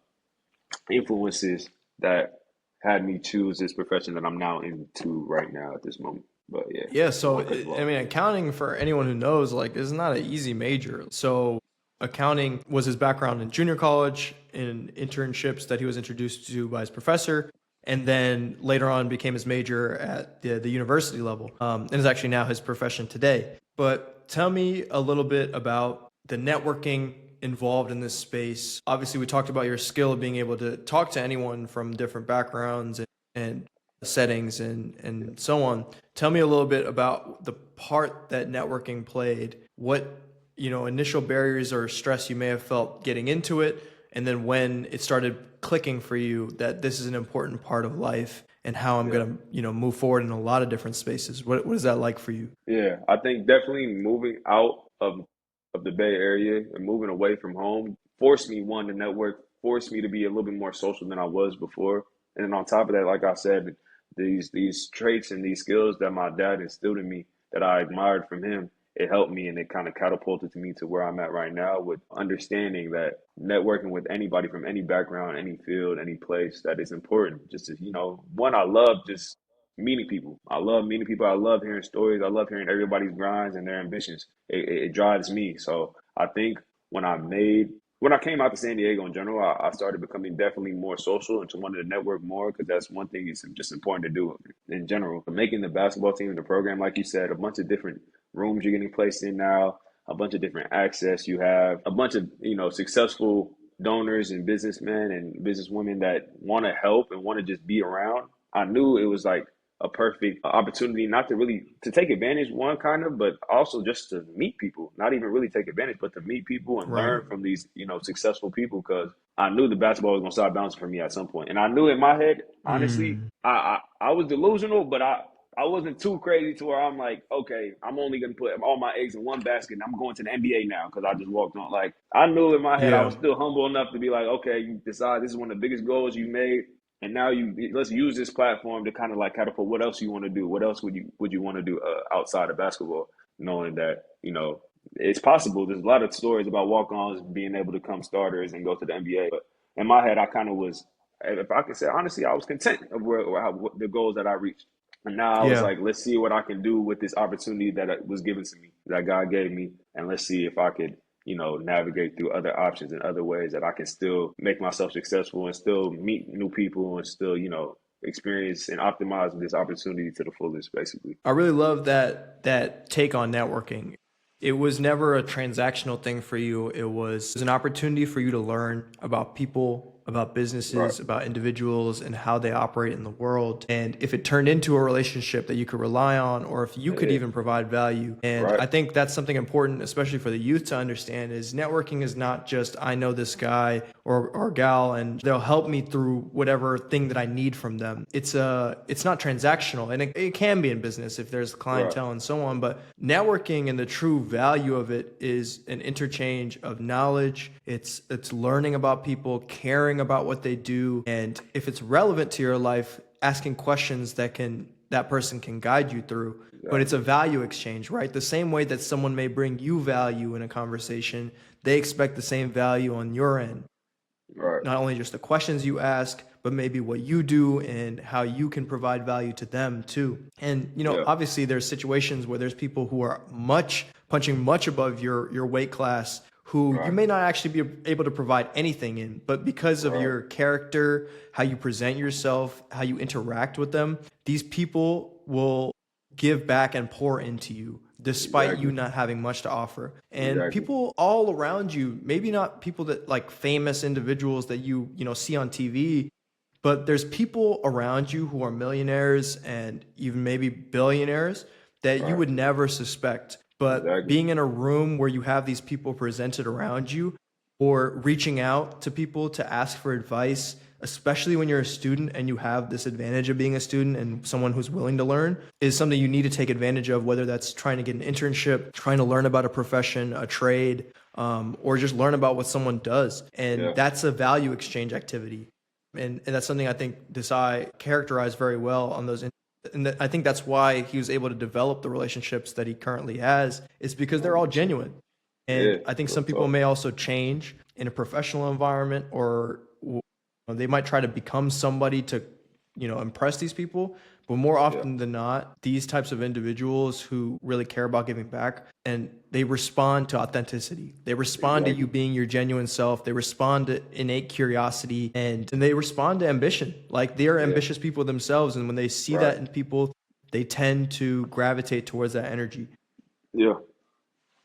influences that had me choose this profession that I'm now into right now at this moment. But yeah, Yeah, don't so want to cut you off. accounting, for anyone who knows, like, is not an easy major. So accounting was his background in junior college, in internships that he was introduced to by his professor, and then later on became his major at the university level, and is actually now his profession today. But tell me a little bit about the networking involved in this space. Obviously, we talked about your skill of being able to talk to anyone from different backgrounds and settings and so on. Tell me a little bit about the part that networking played, what, initial barriers or stress you may have felt getting into it, and then when it started clicking for you that this is an important part of life and how I'm Yeah. going to, move forward in a lot of different spaces. What is that like for you? Yeah, I think definitely moving out of the Bay Area and moving away from home forced me, one, to network, forced me to be a little bit more social than I was before. And then on top of that, like I said, these traits and these skills that my dad instilled in me that I admired from him, it helped me and it kind of catapulted me to where I'm at right now, with understanding that networking with anybody from any background, any field, any place, that is important. Just to, one, I love just meeting people. I love meeting people. I love hearing stories. I love hearing everybody's grinds and their ambitions. It drives me. So I think when I made when I came out to San Diego in general, I started becoming definitely more social and to wanted to network more, because that's one thing it's just important to do in general. But making the basketball team, the program, like you said, a bunch of different rooms you're getting placed in now, a bunch of different access you have, a bunch of successful donors and businessmen and businesswomen that want to help and want to just be around. I knew it was like a perfect opportunity, not to really to take advantage, one, kind of, but also just to meet people, not even really take advantage, but to meet people and Right. learn from these successful people, because I knew the basketball was gonna start bouncing for me at some point. And I knew in my head, honestly, Mm. I was delusional, but I wasn't too crazy to where I'm like, okay, I'm only gonna put all my eggs in one basket and I'm going to the NBA now because I just walked on. Like, I knew in my head I Yeah. was still humble enough to be like, okay, you decide this is one of the biggest goals you made, and now let's use this platform to kind of like catapult what else you want to do. What else would you want to do outside of basketball? Knowing that it's possible. There's a lot of stories about walk-ons being able to come starters and go to the NBA. But in my head, I kind of was, if I could say honestly, I was content of what the goals that I reached. And now I was Yeah. like, let's see what I can do with this opportunity that was given to me, that God gave me, and let's see if I could navigate through other options and other ways that I can still make myself successful and still meet new people and still, experience and optimize this opportunity to the fullest, basically. I really love that take on networking. It was never a transactional thing for you. It was an opportunity for you to learn about people, about Right. businesses, about individuals, and how they operate in the world. And if it turned into a relationship that you could rely on, or if you could Yeah. even provide value. And Right. I think that's something important, especially for the youth to understand, is networking is not just, I know this guy or gal and they'll help me through whatever thing that I need from them. It's not transactional, and it can be in business if there's Right. clientele and so on. But networking and the true value of it is an interchange of knowledge. It's learning about people, caring about what they do, and if it's relevant to your life, asking questions that person can guide you through. But it's a Exactly. value exchange, right? The same way that someone may bring you value in a conversation, they expect the same value on your end. Right. Not only just the questions you ask, but maybe what you do and how you can provide value to them too. And Yeah. obviously there's situations where there's people who are punching much above your weight class who you Right. may not actually be able to provide anything in, but because of Right. your character, how you present yourself, how you interact with them, these people will give back and pour into you despite you Exactly. not having much to offer. And Exactly. people all around you, maybe not people that like famous individuals that you see on TV, but there's people around you who are millionaires and even maybe billionaires that you Right. would never suspect. But Exactly. being in a room where you have these people presented around you, or reaching out to people to ask for advice, especially when you're a student and you have this advantage of being a student and someone who's willing to learn, is something you need to take advantage of, whether that's trying to get an internship, trying to learn about a profession, a trade, or just learn about what someone does. And Yeah. that's a value exchange activity. And that's something I think Desai characterized very well on those. And I think that's why he was able to develop the relationships that he currently has, is because they're all 100%. genuine. Yeah. And I think Real some people talk. may also change in a professional environment, or they might try to become somebody to, impress these people. But more Yeah. often than not, these types of individuals who really care about giving back, and they respond to authenticity. They respond to you Exactly. being your genuine self. They respond to innate curiosity, and they respond to ambition. Like, they're Yeah. ambitious people themselves. And when they see Right. that in people, they tend to gravitate towards that energy. Yeah.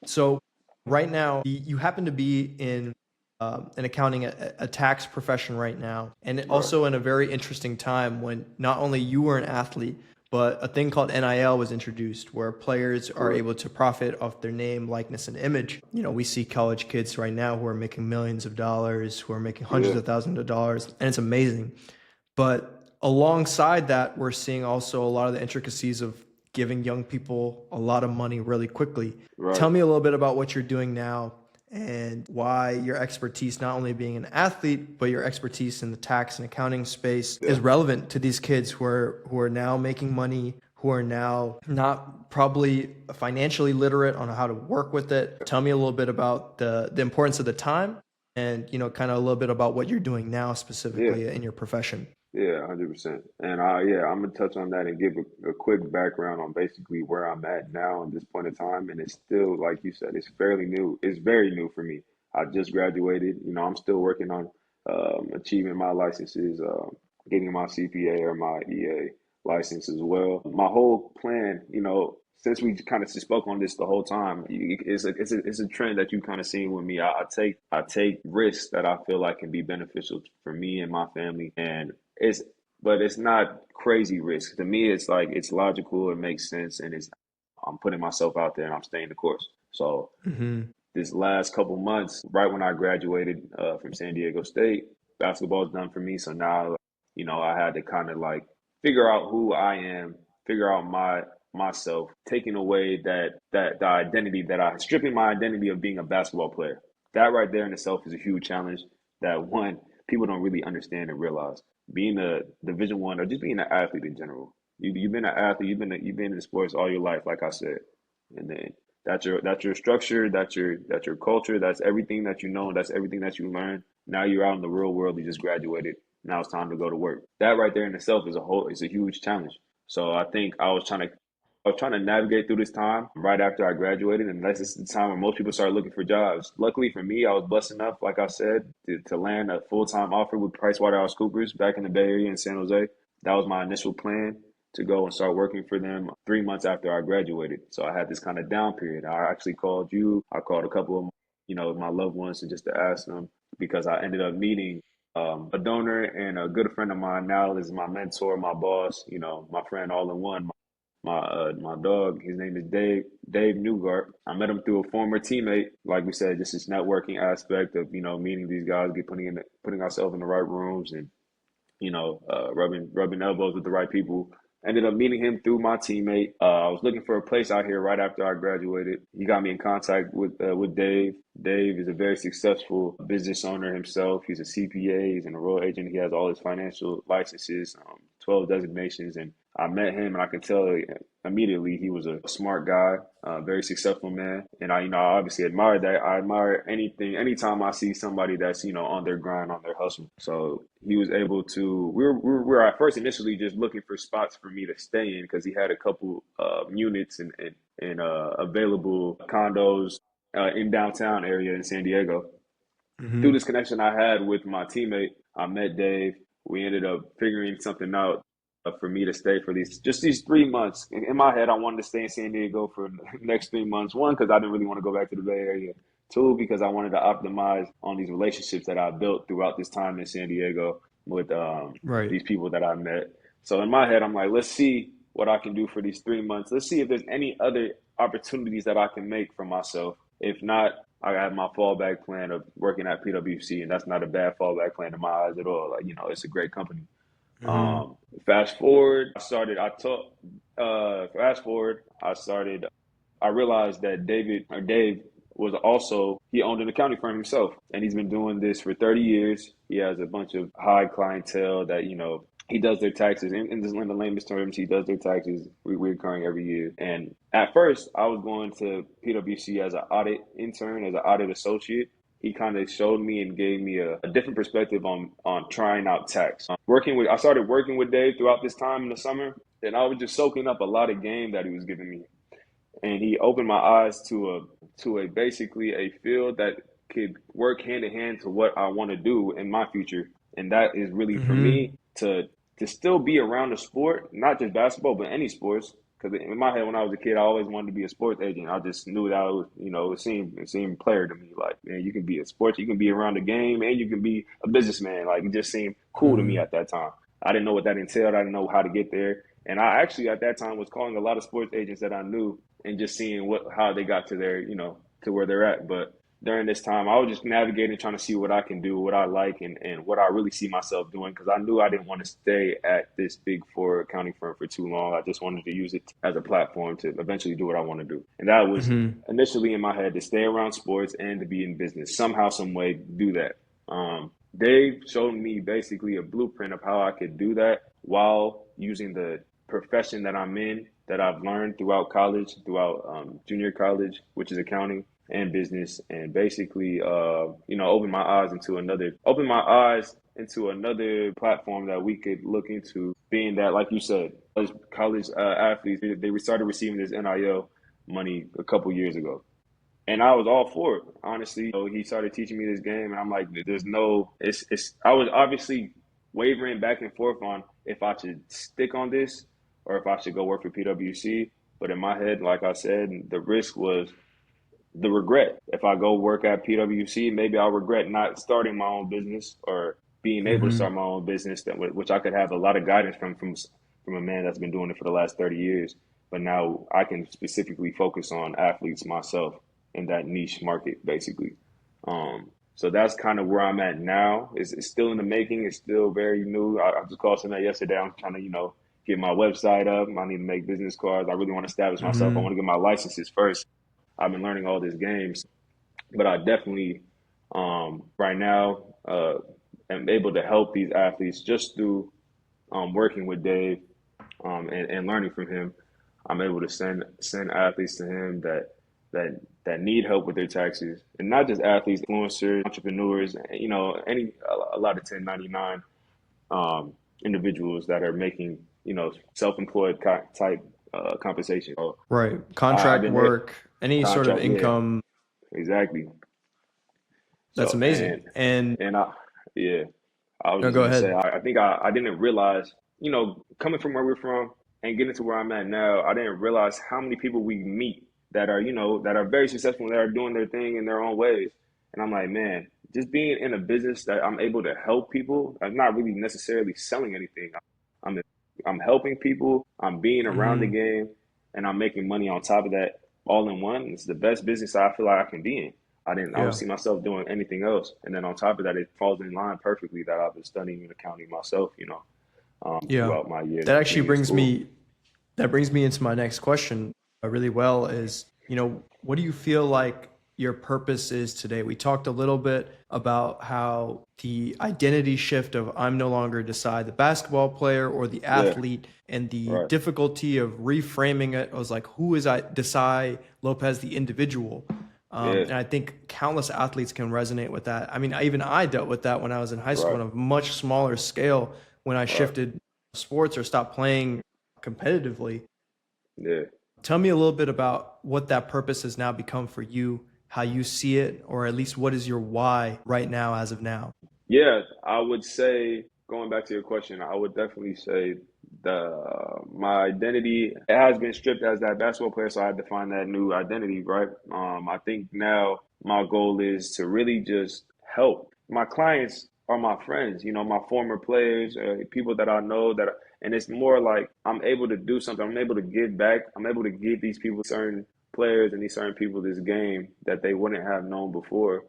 So right now, you happen to be in an accounting, a tax profession right now, and Right. also in a very interesting time when not only you were an athlete, but a thing called NIL was introduced, where players are Correct. able to profit off their name, likeness, and image. We see college kids right now who are making millions of dollars, who are making hundreds Yeah. of thousands of dollars, and it's amazing. But alongside that, we're seeing also a lot of the intricacies of giving young people a lot of money really quickly. Right. Tell me a little bit about what you're doing now and why your expertise, not only being an athlete, but your expertise in the tax and accounting space, Yeah. is relevant to these kids who are now making money, who are now not probably financially literate on how to work with it. Tell me a little bit about the importance of the time, and kind of a little bit about what you're doing now Yeah. specifically in your profession. Yeah. 100%. And yeah, I'm gonna touch on that and give a quick background on basically where I'm at now at this point in time. And it's still, like you said, it's fairly new. It's very new for me. I just graduated. I'm still working on achieving my licenses, getting my CPA or my EA license as well. My whole plan, since we kind of spoke on this the whole time, it's a trend that you kind of seen with me. I take risks that I feel like can be beneficial for me and my family, and it's but it's not crazy risk. To me, it's like it's logical, it makes sense, and I'm putting myself out there and I'm staying the course. So Hmm. this last couple months, right when I graduated from San Diego State, basketball is done for me. So now, I had to kind of like figure out who I am, figure out myself, taking away that the identity that I stripping my identity of being a basketball player. That right there in itself is a huge challenge that one people don't really understand and realize. Being a Division One or just being an athlete in general. You've been an athlete. You've been in sports all your life, like I said, and then that's your structure, that's your culture, that's everything that you know, that's everything that you learn. Now you're out in the real world, you just graduated. Now it's time to go to work. That right there in itself is a huge challenge. So I think I was trying to navigate through this time right after I graduated, and that's just the time when most people start looking for jobs. Luckily for me, I was blessed enough, like I said, to land a full-time offer with PricewaterhouseCoopers back in the Bay Area in San Jose. That was my initial plan, to go and start working for them 3 months after I graduated. So I had this kind of down period. I actually called you. I called a couple of my loved ones, and just to ask them, because I ended up meeting a donor and a good friend of mine now is my mentor, my boss, my friend all in one. My dog, his name is Dave Newgart. I met him through a former teammate. Like we said, just this networking aspect of meeting these guys, putting ourselves in the right rooms, and rubbing elbows with the right people. Ended up meeting him through my teammate. I was looking for a place out here right after I graduated. He got me in contact with Dave. Dave is a very successful business owner himself. He's a CPA. He's an enrolled agent. He has all his financial licenses, 12 designations, and I met him, and I could tell immediately he was a smart guy, a very successful man. And I obviously admire that. I admire anytime I see somebody that's, on their grind, on their hustle. So he was able to, we were at first initially just looking for spots for me to stay in because he had a couple units and available condos in downtown area in San Diego. Through this connection I had with my teammate, I met Dave. We ended up figuring something out for me to stay for these 3 months. In my head, I wanted to stay in San Diego for the next 3 months. One, because I didn't really want to go back to the Bay Area. Two, because I wanted to optimize on these relationships that I built throughout this time in San Diego with Right. these people that I met. So in my head, I'm like, let's see what I can do for these 3 months. Let's see if there's any other opportunities that I can make for myself. If not, I have my fallback plan of working at PwC, and that's not a bad fallback plan in my eyes at all. Like, it's a great company. Fast forward, I realized that Dave he owned an accounting firm himself, and he's been doing this for 30 years. He has a bunch of high clientele that, he does their taxes. In the lamest terms, he does their taxes recurring every year. And at first, I was going to PwC as an audit intern, as an audit associate. He kind of showed me and gave me a different perspective on trying out tax. I started working with Dave throughout this time in the summer, and I was just soaking up a lot of game that he was giving me. And he opened my eyes to basically a field that could work hand in hand to what I want to do in my future. And that is really for me to still be around the sport, not just basketball, but any sports. Because in my head, when I was a kid, I always wanted to be a sports agent. I just knew that it seemed player to me. Like, man, you can be a sports, you can be around the game, and you can be a businessman. Like, it just seemed cool to me at that time. I didn't know what that entailed. I didn't know how to get there. And I actually, at that time, was calling a lot of sports agents that I knew and just seeing how they got to their, to where they're at. But during this time, I was just navigating, trying to see what I can do, what I like, and what I really see myself doing, because I knew I didn't want to stay at this big four accounting firm for too long. I just wanted to use it as a platform to eventually do what I want to do. And that was initially in my head, to stay around sports and to be in business, somehow, some way, do that. Dave showed me basically a blueprint of how I could do that while using the profession that I'm in, that I've learned throughout college, throughout junior college, which is accounting and business, and basically, open my eyes into another platform that we could look into, being that, like you said, college athletes, they started receiving this NIL money a couple years ago. And I was all for it, honestly. He started teaching me this game, and I'm like, I was obviously wavering back and forth on if I should stick on this or if I should go work for PwC. But in my head, like I said, the risk was the regret. If I go work at PwC, maybe I'll regret not starting my own business or being able to start my own business, which I could have a lot of guidance from a man that's been doing it for the last 30 years. But now I can specifically focus on athletes myself in that niche market, basically. So that's kind of where I'm at now. It's still in the making. It's still very new. I just called somebody yesterday. I'm trying to, get my website up. I need to make business cards. I really want to establish myself. I want to get my licenses first. I've been learning all these games, but I definitely, right now, am able to help these athletes just through working with Dave and learning from him. I'm able to send athletes to him that need help with their taxes, and not just athletes, influencers, entrepreneurs, a lot of 1099 individuals that are making, self-employed type compensation. So Right. Contract work, any sort of income. Yeah, exactly. That's So, amazing. And I was no, just go gonna say, ahead. I think I didn't realize, coming from where we're from and getting to where I'm at now, I didn't realize how many people we meet that are, that are very successful, that are doing their thing in their own ways. And I'm like, man, just being in a business that I'm able to help people, I'm not really necessarily selling anything. I'm I'm helping people, I'm being around the Hmm. game, and I'm making money on top of that all in one. It's the best business I feel like I can be in. I don't Yeah. see myself doing anything else. And then on top of that, it falls in line perfectly that I've been studying and accounting myself, Yeah. throughout my years That of actually being in brings school. me that brings me into my next question really well is, what do you feel like your purpose is today? We talked a little bit about how the identity shift of I'm no longer Desai the basketball player or the Yeah, athlete and the right. difficulty of reframing it. I was like, who is I Desai Lopez the individual? Yeah, And I think countless athletes can resonate with that. I mean, even I dealt with that when I was in high school right, on a much smaller scale when I right. shifted sports or stopped playing competitively. Yeah. Tell me a little bit about what that purpose has now become for you, how you see it, or at least what is your why right now as of now? Yeah, I would say, going back to your question, I would definitely say the my identity it has been stripped as that basketball player, so I had to find that new identity, right? I think now my goal is to really just help. My clients are my friends, my former players, people that I know and it's more like I'm able to do something. I'm able to give back. I'm able to give these people certain players and these certain people this game that they wouldn't have known before,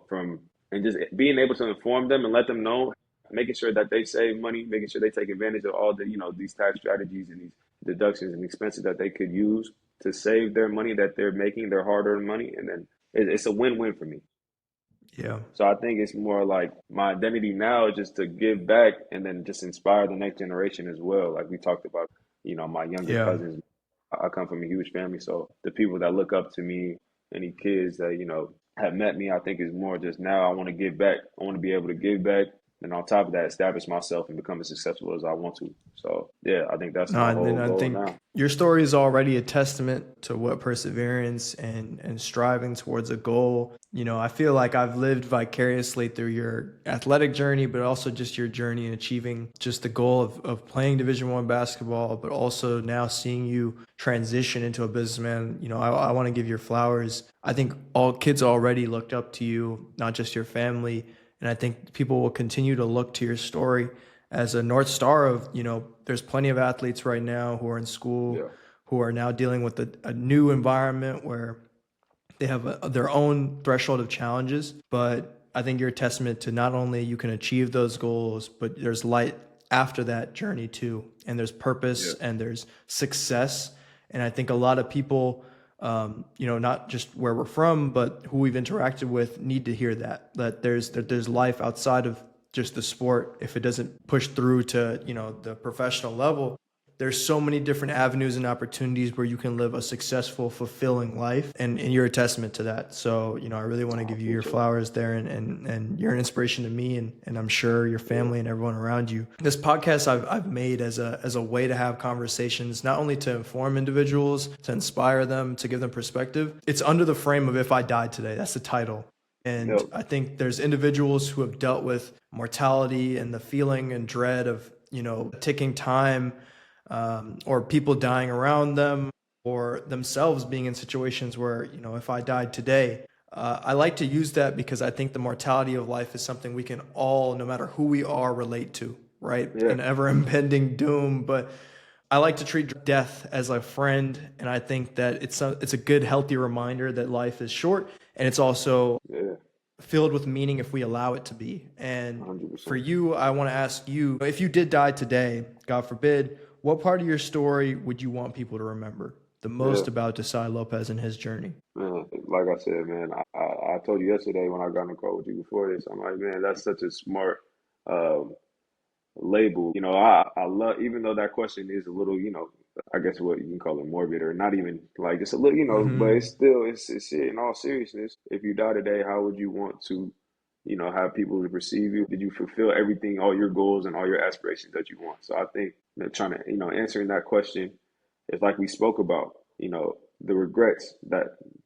from and just being able to inform them and let them know, making sure that they save money, making sure they take advantage of all the, these tax strategies and these deductions and expenses that they could use to save their money that they're making, their hard-earned money, and then it's a win-win for me. Yeah. So I think it's more like my identity now is just to give back and then just inspire the next generation as well. Like we talked about, my younger Yeah. cousins. I come from a huge family, so the people that look up to me, any kids that have met me, I think is more just now I want to give back. I want to be able to give back, and on top of that, establish myself and become as successful as I want to. So yeah, I think that's No, my and then whole I goal now. think your story is already a testament to what perseverance and striving towards a goal. I feel like I've lived vicariously through your athletic journey, but also just your journey in achieving just the goal of playing Division 1 basketball, but also now seeing you transition into a businessman. I want to give your flowers. I think all kids already looked up to you, not just your family. And I think people will continue to look to your story as a North Star of, there's plenty of athletes right now who are in school Yeah, who are now dealing with a new environment where they have their own threshold of challenges. But I think you're a testament to not only you can achieve those goals, but there's light after that journey too. And there's purpose yeah, and there's success. And I think a lot of people, not just where we're from, but who we've interacted with need to hear that there's life outside of just the sport. If it doesn't push through to, the professional level, there's so many different avenues and opportunities where you can live a successful, fulfilling life. And you're a testament to that. So, I really want to I give you your appreciate it. flowers there and you're an inspiration to me and I'm sure your Yeah, family and everyone around you. This podcast I've made as a way to have conversations, not only to inform individuals, to inspire them, to give them perspective. It's under the frame of If I Died Today. That's the title. And yep, I think there's individuals who have dealt with mortality and the feeling and dread of, ticking time, or people dying around them, or themselves being in situations where, if I died today. I like to use that because I think the mortality of life is something we can all, no matter who we are, relate to, right? yeah, An ever impending doom. But I like to treat death as a friend. And I think that it's a good, healthy reminder that life is short. And it's also yeah, filled with meaning if we allow it to be. one And hundred for percent. you, I want to ask you, if you did die today, God forbid, what part of your story would you want people to remember the Yeah. most about Desai Lopez and his journey? Man, like I said, man, I told you yesterday when I got on the call with you before this, I'm like, man, that's such a smart um, label. I love, even though that question is a little, I guess what you can call it morbid or not even like just a little, but Hmm. it's still, it's in all seriousness. If you die today, how would you want to, have people to perceive you? Did you fulfill everything, all your goals and all your aspirations that you want? So I think that trying to, answering that question is like we spoke about, the regrets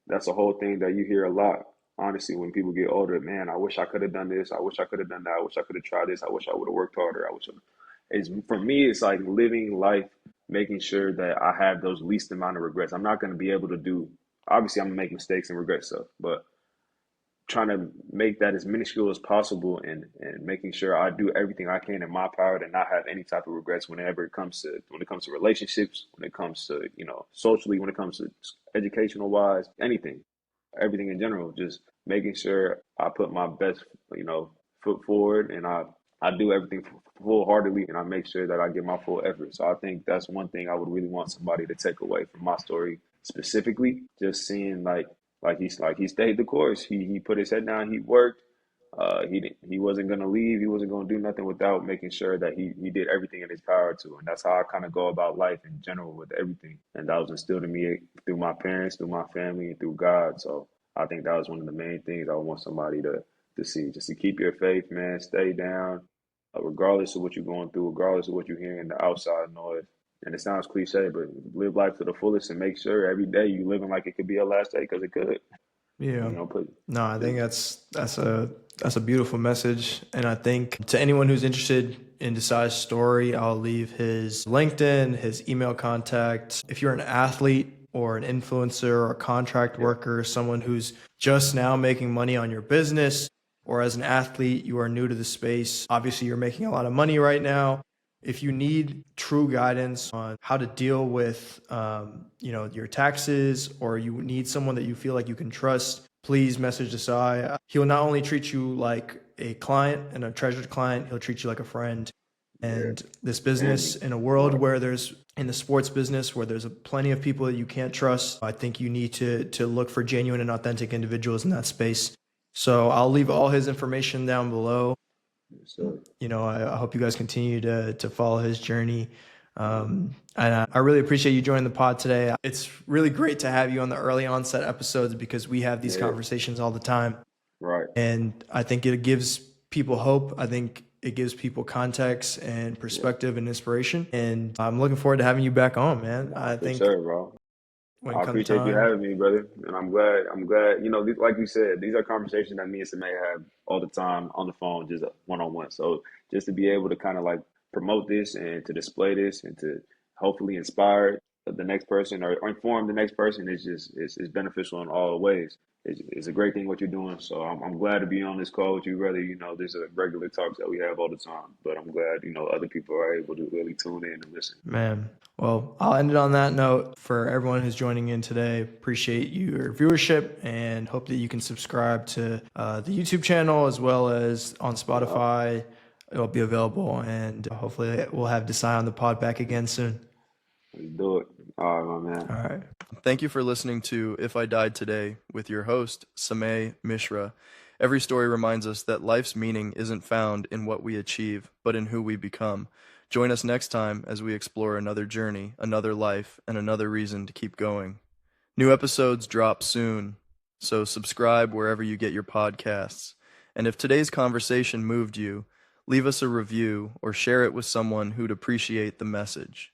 that's a whole thing that you hear a lot. Honestly, when people get older, man, I wish I could have done this. I wish I could have done that. I wish I could have tried this. I wish I would have worked harder. I wish. It's for me, it's like living life, making sure that I have those least amount of regrets. I'm not going to be able to do. Obviously, I'm gonna make mistakes and regret stuff, but trying to make that as minuscule as possible, and making sure I do everything I can in my power to not have any type of regrets whenever it comes to relationships, when it comes to, socially, when it comes to educational wise, everything in general, just making sure I put my best, foot forward, and I do everything full heartedly, and I make sure that I give my full effort. So I think that's one thing I would really want somebody to take away from my story specifically. Just seeing he stayed the course. He put his head down. He worked. He wasn't gonna leave. He wasn't gonna do nothing without making sure that he did everything in his power to. And that's how I kind of go about life in general with everything. And that was instilled in me through my parents, through my family, and through God. So I think that was one of the main things I want somebody to see. Just to keep your faith, man. Stay down, regardless of what you're going through, regardless of what you're hearing, the outside noise. And it sounds cliche, but live life to the fullest and make sure every day you living like it could be your last day, because it could. Yeah. Put No, I think that's a beautiful message. And I think to anyone who's interested in Desai's story, I'll leave his LinkedIn, his email contact. If you're an athlete or an influencer or a contract worker, someone who's just now making money on your business, or as an athlete, you are new to the space. Obviously, you're making a lot of money right now. If you need true guidance on how to deal with, your taxes, or you need someone that you feel like you can trust, please message Desai. He'll not only treat you like a client and a treasured client, he'll treat you like a friend. And this business, in a world where in the sports business, where there's plenty of people that you can't trust, I think you need to look for genuine and authentic individuals in that space. So I'll leave all his information down below. So, I hope you guys continue to follow his journey. And I really appreciate you joining the pod today. It's really great to have you on the early onset episodes, because we have these conversations all the time. right. And I think it gives people hope. I think it gives people context and perspective and inspiration. And I'm looking forward to having you back on, man. I think For sure, bro. when I it comes appreciate you time. having me, brother. And I'm glad, like you said, these are conversations that me and Samay have all the time on the phone, just one-on-one. So just to be able to kind of like promote this and to display this and to hopefully inspire the next person, or inform the next person, it's beneficial in all ways. It's a great thing what you're doing. So I'm glad to be on this call with you, brother. There's a regular talks that we have all the time, but I'm glad, other people are able to really tune in and listen. Man, well, I'll end it on that note. For everyone who's joining in today, appreciate your viewership, and hope that you can subscribe to the YouTube channel, as well as on Spotify. It'll be available, and hopefully we'll have Desai on the pod back again soon. Let's do it. All right, my man. All right. Thank you for listening to If I Died Today with your host, Samay Mishra. Every story reminds us that life's meaning isn't found in what we achieve, but in who we become. Join us next time as we explore another journey, another life, and another reason to keep going. New episodes drop soon, so subscribe wherever you get your podcasts. And if today's conversation moved you, leave us a review or share it with someone who'd appreciate the message.